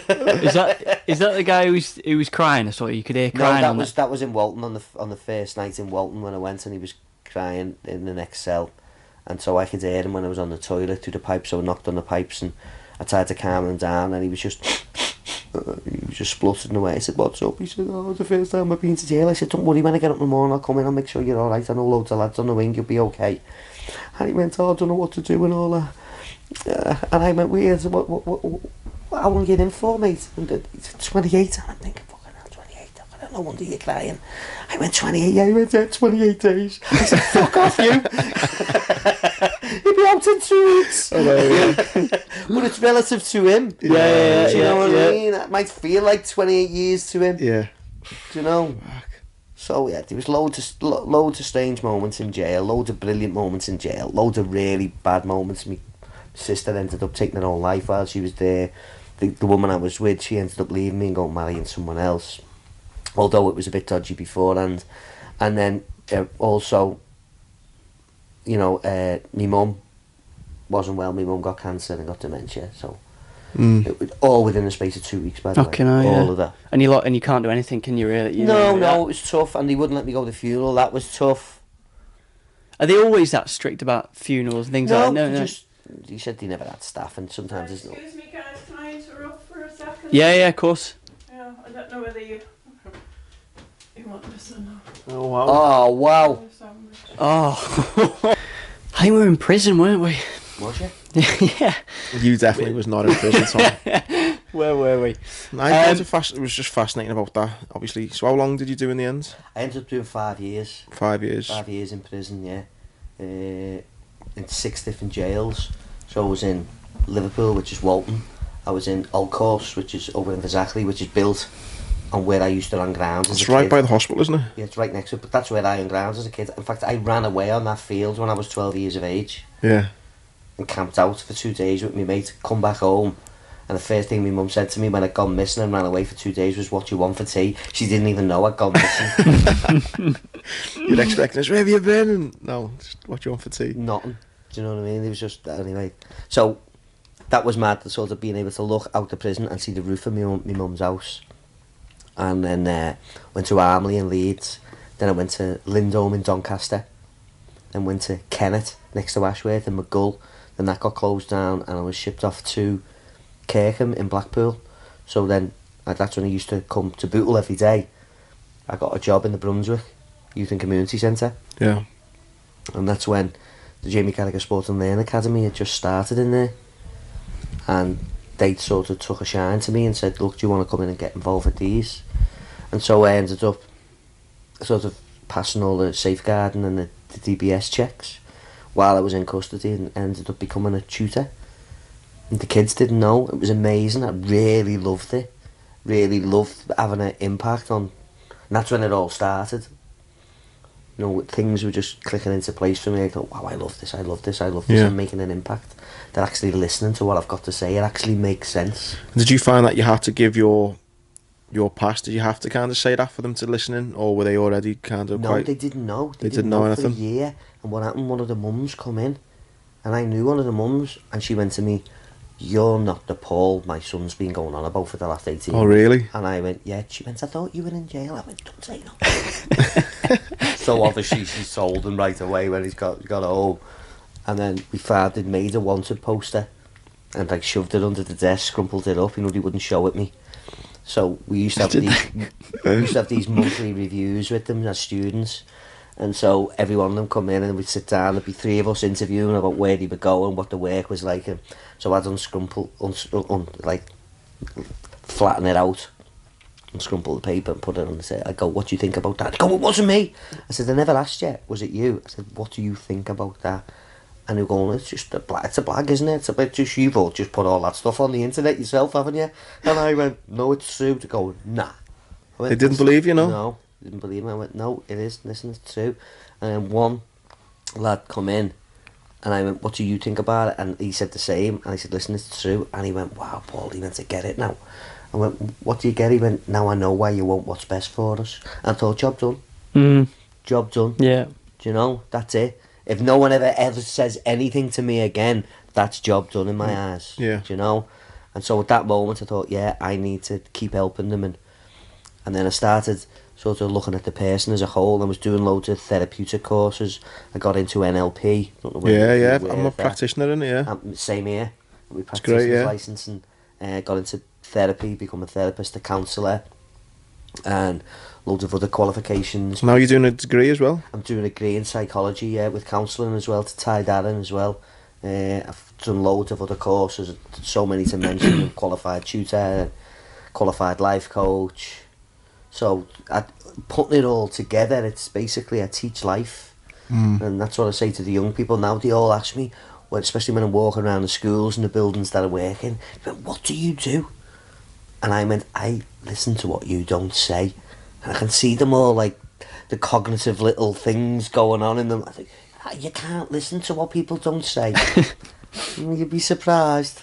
Is that the guy who was crying? I saw you could hear crying. No, that was in Walton on the first night in Walton when I went and he was crying in the next cell. And so I could hear him when I was on the toilet through the pipes, so I knocked on the pipes and I tried to calm him down and he was just spluttering away. I said, what's up? He said, oh, it's the first time I've been to jail. I said, don't worry, when I get up in the morning I'll come in, I'll make sure you're alright. I know loads of lads on the wing, you'll be okay. And he went, oh, I don't know what to do and all that. And I went, weird, how long are you in for, mate? And it's 28. And I'm thinking, fucking hell, 28. I don't know, wonder you're crying. I went, 28, yeah, he went, 28 days. I said, fuck off, you. He'll be out in 2 weeks. I know, yeah. But it's relative to him. Yeah. Do you know what I mean? It might feel like 28 years to him. Yeah. Do you know? So, yeah, there was loads of strange moments in jail, loads of brilliant moments in jail, loads of really bad moments. My sister ended up taking her own life while she was there. The woman I was with, she ended up leaving me and going marrying someone else. Although it was a bit dodgy beforehand. And then also, you know, my mum wasn't well. My mum got cancer and got dementia. So It was all within the space of 2 weeks, by the way. All of that. And you can't do anything, can you really? No, it was tough, and they wouldn't let me go to the funeral. That was tough. Are they always that strict about funerals and things like that? No. He said they never had staff, and sometimes there's no... Excuse me, guys, can I interrupt for a second? Yeah, of course. Yeah, I don't know whether you want to listen or... Oh wow. Oh, wow. Oh. I think we were in prison, weren't we? Was you? Yeah. You definitely was not in prison, Tom. Where were we? It was just fascinating about that, obviously. So how long did you do in the end? I ended up doing 5 years. 5 years. 5 years in prison, yeah. In 6 different jails. So I was in Liverpool, which is Walton. I was in Old Course, which is over in Verzachley, which is built on where I used to run grounds as a kid. It's right by the hospital, isn't it? Yeah, it's right next to it, but that's where I ran grounds as a kid. In fact, I ran away on that field when I was 12 years of age. Yeah. And camped out for 2 days with my mate, come back home, and the first thing my mum said to me when I'd gone missing and ran away for 2 days was, "What do you want for tea?" She didn't even know I'd gone missing. You'd expect this, where have you been? And no, just what do you want for tea? Nothing. Do you know what I mean? It was just, anyway. So, that was mad, the sort of being able to look out the prison and see the roof of my mum's house. And then went to Walmsley in Leeds. Then I went to Lindholme in Doncaster. Then went to Kennet next to Ashworth and McGull. Then that got closed down and I was shipped off to Kirkham in Blackpool. So then that's when I used to come to Bootle every day. I got a job in the Brunswick Youth and Community Centre. Yeah. And that's when the Jamie Carragher Sport and Learn Academy had just started in there. And they sort of took a shine to me and said, "Look, do you want to come in and get involved with these?" And so I ended up sort of passing all the safeguarding and the DBS checks while I was in custody, and ended up becoming a tutor. And the kids didn't know. It was amazing. I really loved it. Really loved having an impact on... And that's when it all started. You know, things were just clicking into place for me. I thought, wow, I love this. Yeah. I'm making an impact. They're actually listening to what I've got to say. It actually makes sense. Did you find that you had to give your past, did you have to kind of say that for them to listen in, or were they already kind of No, they didn't know. They didn't know anything? For a year. And what happened, one of the mums come in, and I knew one of the mums, and she went to me, "You're not the Paul my son's been going on about for the last 18 Oh, really? And I went, "Yeah." She went, "I thought you were in jail." I went, "Don't say no." So obviously she sold him right away when he got home. And then we found they'd made a wanted poster and like shoved it under the desk, crumpled it up, they wouldn't show it me. So we used to have these monthly reviews with them as students, and so every one of them come in and we'd sit down. There'd be 3 of us interviewing about where they were going, what the work was like, and so I'd flatten it out, unscrumple the paper and put it on the set. I go, "What do you think about that?" They go, "It wasn't me." I said, "I never asked you. Was it you?" I said, "What do you think about that?" And they're going, "It's just a blag, it's a blag, isn't it? It's a bit just, you've all just put all that stuff on the internet yourself, haven't you?" And I went, "No, it's true." To go, "Nah." I went, They didn't believe you, no? No, they didn't believe me. I went, "No, it is. Listen, it's true." And then one lad come in, and I went, "What do you think about it?" And he said the same. And I said, "Listen, it's true." And he went, "Wow, Paul, he meant to get it now." I went, "What do you get?" He went, "Now I know why you want what's best for us." And I thought, job done. Job done. Yeah. Do you know? That's it. If no one ever says anything to me again, that's job done in my eyes. Yeah. Do you know? And so at that moment I thought, yeah, I need to keep helping them. And then I started sort of looking at the person as a whole. I was doing loads of therapeutic courses. I got into NLP. Don't know Yeah. I'm a practitioner in it, yeah. Same here. We practiced great, yeah. licence and got into therapy, become a therapist, a counsellor, and loads of other qualifications. Now you're doing a degree as well? I'm doing a degree in psychology, yeah, with counselling as well, to tie that in as well. I've done loads of other courses, so many to mention. Qualified tutor, qualified life coach. So putting it all together, it's basically I teach life. And that's what I say to the young people now. They all ask me, well, especially when I'm walking around the schools and the buildings that I work in, "What do you do?" And I went, "I listen to what you don't say." And I can see them all, like the cognitive little things going on in them. I think, you can't listen to what people don't say. You'd be surprised.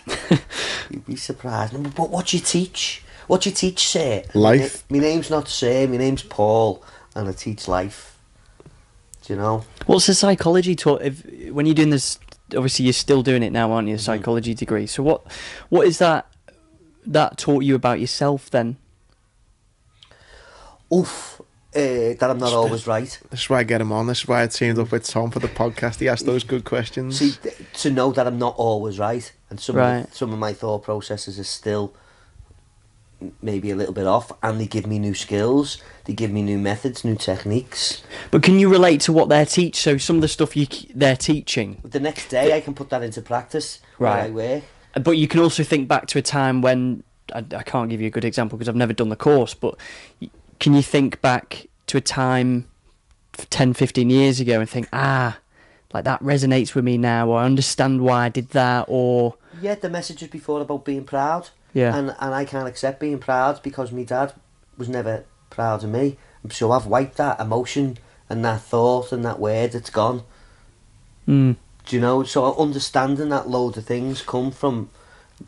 You'd be surprised. But what do you teach? What do you teach, sir? Life. My name's not Sir, my name's Paul, and I teach life. Do you know? What's the psychology taught? When you're doing this, obviously you're still doing it now, aren't you? The psychology degree. So what is that? that taught you about yourself then? That I'm not always right. This is why I get him on. This is why I teamed up with Tom for the podcast. He asked those good questions. See, to know that I'm not always right, and some Right. some of my thought processes are still maybe a little bit off, and they give me new skills, they give me new methods, new techniques. But can you relate to what they're teach? So some of the stuff they're teaching, The next day I can put that into practice where I work. but you can also think back to a time when I can't give you a good example because I've never done the course, but can you think back to a time 10, 15 years ago and think, like that resonates with me now, or I understand why I did that, or... Yeah, the messages before about being proud. Yeah. And I can't accept being proud because my dad was never proud of me. So I've wiped that emotion and that thought and that word, it's gone. Mm. Do you know? So understanding that load of things come from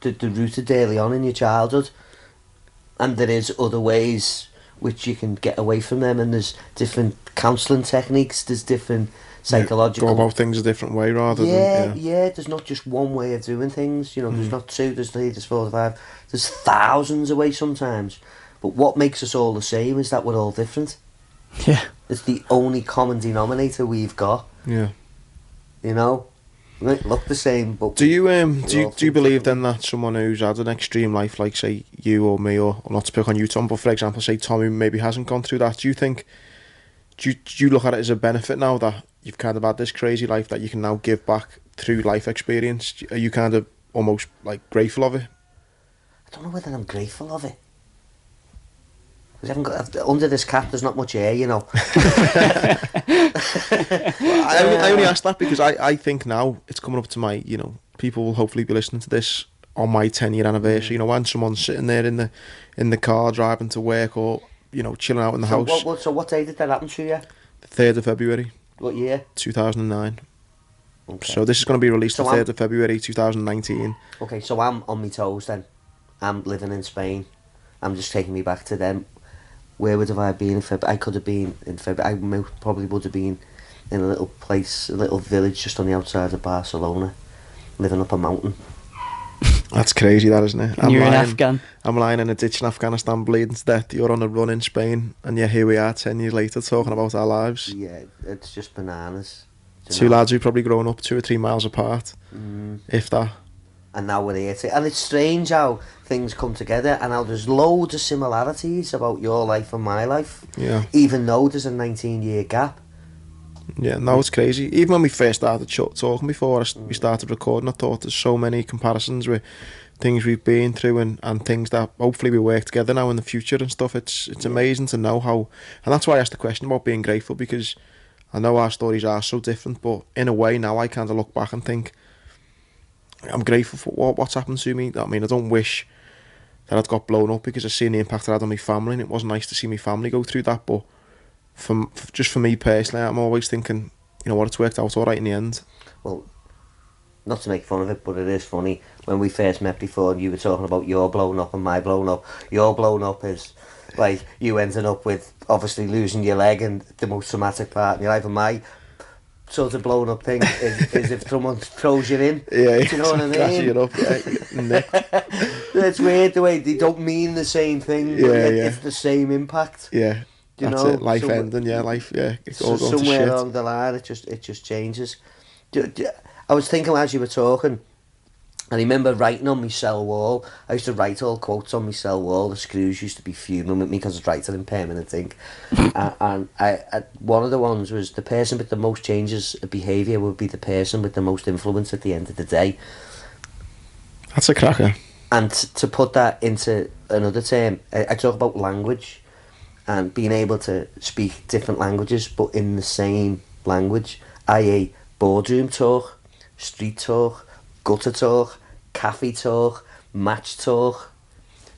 the rooted early on in your childhood. And there is other ways which you can get away from them, and there's different counselling techniques, there's different psychological... Go about things a different way rather than... Yeah, there's not just one way of doing things, you know, there's not two, there's three, there's four, there's five, there's thousands of ways sometimes. But what makes us all the same is that we're all different. Yeah. It's the only common denominator we've got. Yeah. You know? We might look the same, but... Do you believe then that someone who's had an extreme life, like say you or me, or not to pick on you, Tom, but for example, say Tom, who maybe hasn't gone through that, do you look at it as a benefit now that you've kind of had this crazy life that you can now give back through life experience? Are you kind of almost like grateful of it? I don't know whether I'm grateful of it. Because I haven't got, under this cap there's not much air, you know. I only ask that because I think now it's coming up to my, you know, people will hopefully be listening to this on my 10-year anniversary. You know, when someone's sitting there in the car driving to work, or, you know, chilling out in the house. So what day did that happen to you? The 3rd of February. What year? 2009. Okay. So this is going to be released So the 3rd of February 2019. Okay, so I'm on my toes then. I'm living in Spain. I'm just taking me back to them. Where would have I been in February? I could have been in February. I probably would have been in a little place, a little village just on the outside of Barcelona, living up a mountain. That's crazy, that, isn't it? You're in Afghan. I'm lying in a ditch in Afghanistan bleeding to death. You're on a run in Spain, and yeah, here we are 10 years later talking about our lives. Yeah, it's just bananas. Two lads who've probably grown up 2 or 3 miles apart, if that. And now we're here. And it's strange how things come together, and how there's loads of similarities about your life and my life. Yeah. Even though there's a 19-year gap. Yeah, no, it's crazy. Even when we first started talking before we started recording, I thought there's so many comparisons with things we've been through and things that hopefully we work together now in the future and stuff. It's amazing to know how, and that's why I asked the question about being grateful, because I know our stories are so different, but in a way now I kind of look back and think I'm grateful for what's happened to me. I mean, I don't wish that I'd got blown up, because I've seen the impact it had on my family, and it was nice to see my family go through that, but just for me personally, I'm always thinking, you know what, it's worked out all right in the end. Well, not to make fun of it, but it is funny. When we first met before, and you were talking about your blown up and my blown up. Your blown up is like you ending up with obviously losing your leg and the most traumatic part in your life, and my sort of blown up thing is if someone throws you in. Yeah, do you know what I mean? You up, It's weird the way they don't mean the same thing, but it's the same impact. Yeah. You That's know, it, life ending, life, it's all going to somewhere shit. along the line, it just changes. I was thinking as you were talking, I remember writing on my cell wall. I used to write all quotes on my cell wall. The screws used to be fuming with me because I was writing in permanent ink. And I one of the ones was, the person with the most changes of behaviour would be the person with the most influence at the end of the day. That's a cracker. And to put that into another term, I talk about language and being able to speak different languages but in the same language, i.e. boardroom talk, street talk, gutter talk, cafe talk, match talk,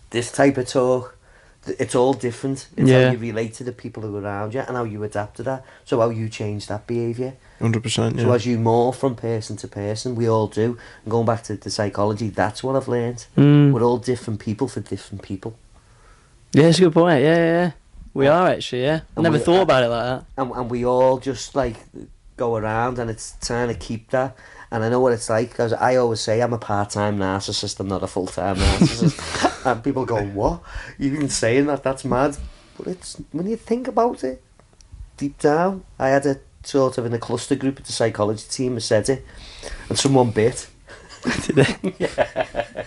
this type of talk. It's all different. It's how you relate to the people who are around you and how you adapt to that. So how you change that behaviour. 100%, yeah. So as you morph from person to person, we all do. And going back to the psychology, that's what I've learned. We're all different people for different people. Yeah, that's a good point. Yeah. We are actually, yeah. I never thought about it like that. And we all just like go around, and it's trying to keep that. And I know what it's like, because I always say I'm a part-time narcissist, I'm not a full-time narcissist. And people go, what? You've been saying that, that's mad. But it's, when you think about it, deep down, I had a sort of in a cluster group at the psychology team, I said it, and someone bit. Did they? Yeah.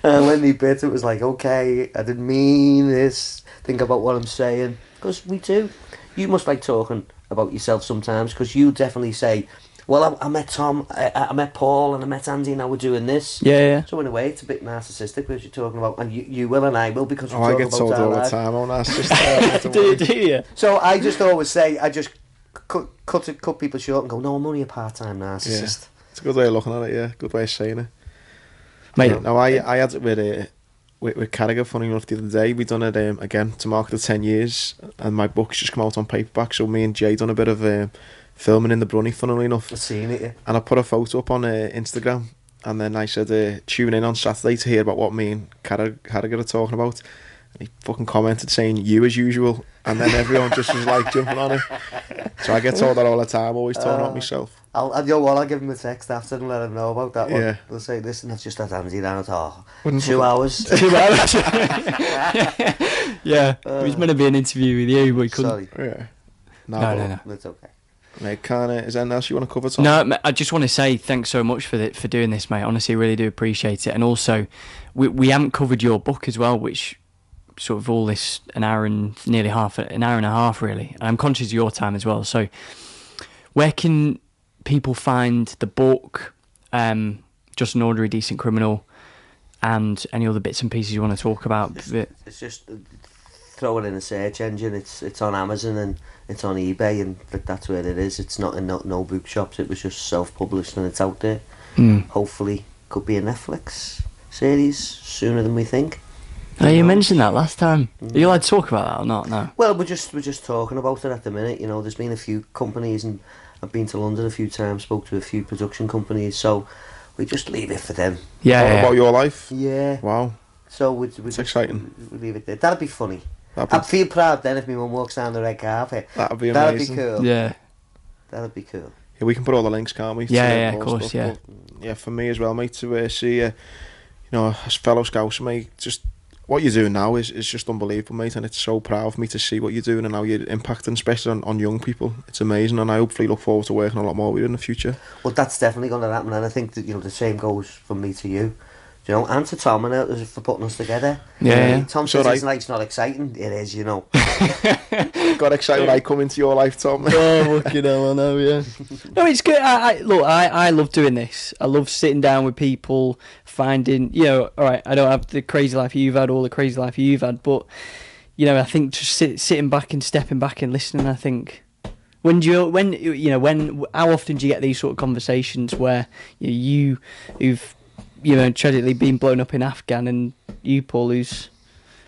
And when they bit, it was like, okay, I didn't mean this. Think about what I'm saying. Because we do. You must like talking about yourself sometimes, because you definitely say, well, I met Tom, I met Paul, and I met Andy, and now we're doing this. Yeah. So in a way, it's a bit narcissistic, because you're talking about, and you will and I will, because we're I talking get about told our all the lives. time, oh, narcissist. do you? So I just always say, I just cut people short and go, no, I'm only a part-time narcissist. Yeah. It's a good way of looking at it, yeah. Good way of saying it. Mate. No, I had it with Carragher, funny enough, the other day. We done it again to mark the 10 years, and my book's just come out on paperback, so me and Jay done a bit of filming in the Brunny, funnily enough. I've seen it, yeah. And I put a photo up on Instagram, and then I said, tune in on Saturday to hear about what me and Carragher are talking about. And he fucking commented saying, you as usual, and then everyone just was like jumping on it. So I get told that all the time, always talking about myself. You know what, I'll give him a text after and let him know about that one. Yeah. They'll say, listen, I've just had Andy down at 2 fucking- hours. 2 hours. Yeah. It was meant to be an interview with you, but we couldn't. Sorry, Yeah. No. that's okay. Mate, is there anything else you want to cover, Tom? No, I just want to say thanks so much for doing this, mate. Honestly, really do appreciate it. And also, we haven't covered your book as well, which sort of all this an hour and a half, really. And I'm conscious of your time as well. So, where can people find the book, Just an Ordinary Decent Criminal, and any other bits and pieces you want to talk about? It's just throw it in a search engine. It's on Amazon and it's on eBay, and that's where it is. It's not in no bookshops. It was just self-published and it's out there. Hopefully, could be a Netflix series sooner than we think. Oh, you mentioned that last time. Are you allowed to talk about that or not? No. Well, we're just talking about it at the minute. You know, there's been a few companies, and I've been to London a few times, spoke to a few production companies, so we just leave it for them. Yeah. About your life? Yeah. Wow. So It's exciting. We leave it there. That'd be funny. That'd be, I'd feel proud then if my mum walks down the red carpet. that'd be That'd amazing. be cool. Yeah. That'd be cool. Yeah, we can put all the links, can't we? Yeah, to of all course, stuff, yeah. but, yeah, for me as well, mate, to see you know, as fellow scouser, mate, just what you're doing now is just unbelievable, mate, and it's so proud of me to see what you're doing and how you're impacting, especially on young people. It's amazing, and I hopefully look forward to working a lot more with you in the future. Well, that's definitely going to happen, and I think that, you know, the same goes from me to you. You know, and to Tom and others for putting us together. Yeah. Tom It's says alright. it's like it's not exciting. It is, you know. Got excited when I come into your life, Tom. Oh, fucking hell, I know, yeah. No, it's good. I love doing this. I love sitting down with people, finding, you know, all right, I don't have the crazy life you've had, all the crazy life you've had, but, you know, I think just sitting back and stepping back and listening, I think, how often do you get these sort of conversations where who've, you know, tragically been blown up in Afghan, and you, Paul, who's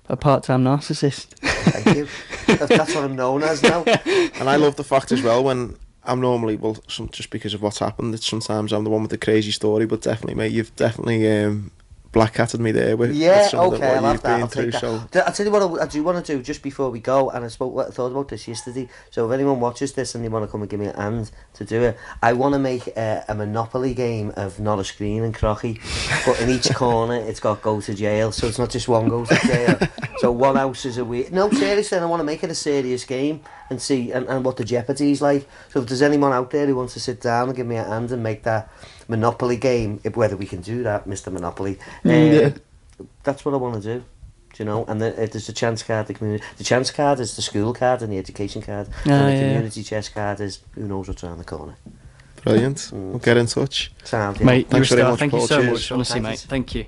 a part-time narcissist. Thank you. That's what I'm known as now. And I love the fact as well, when I'm normally, just because of what's happened, that sometimes I'm the one with the crazy story, but definitely, mate, you've definitely black-hatted me there with some of okay, what I'll you've have that. been I'll through. take that. So I'll tell you what I do want to do just before we go, and I thought about this yesterday. So if anyone watches this and they want to come and give me a hand to do it, I want to make a Monopoly game of not a screen and crocky, but in each corner it's got go to jail, so it's not just one go to jail. So one house is a week. No, seriously, I want to make it a serious game and see and what the jeopardy's like. So if there's anyone out there who wants to sit down and give me a hand and make that Monopoly game, whether we can do that, Mr. Monopoly. That's what I want to do, you know. And there's a chance card, the chance card is the school card and the education card, and the community chess card is who knows what's around the corner. brilliant. We'll get in touch. Sound, Mate, Thanks you're a very star. much, Thank you Paul. so Cheers. much, honestly, Thank you. mate. Thank you.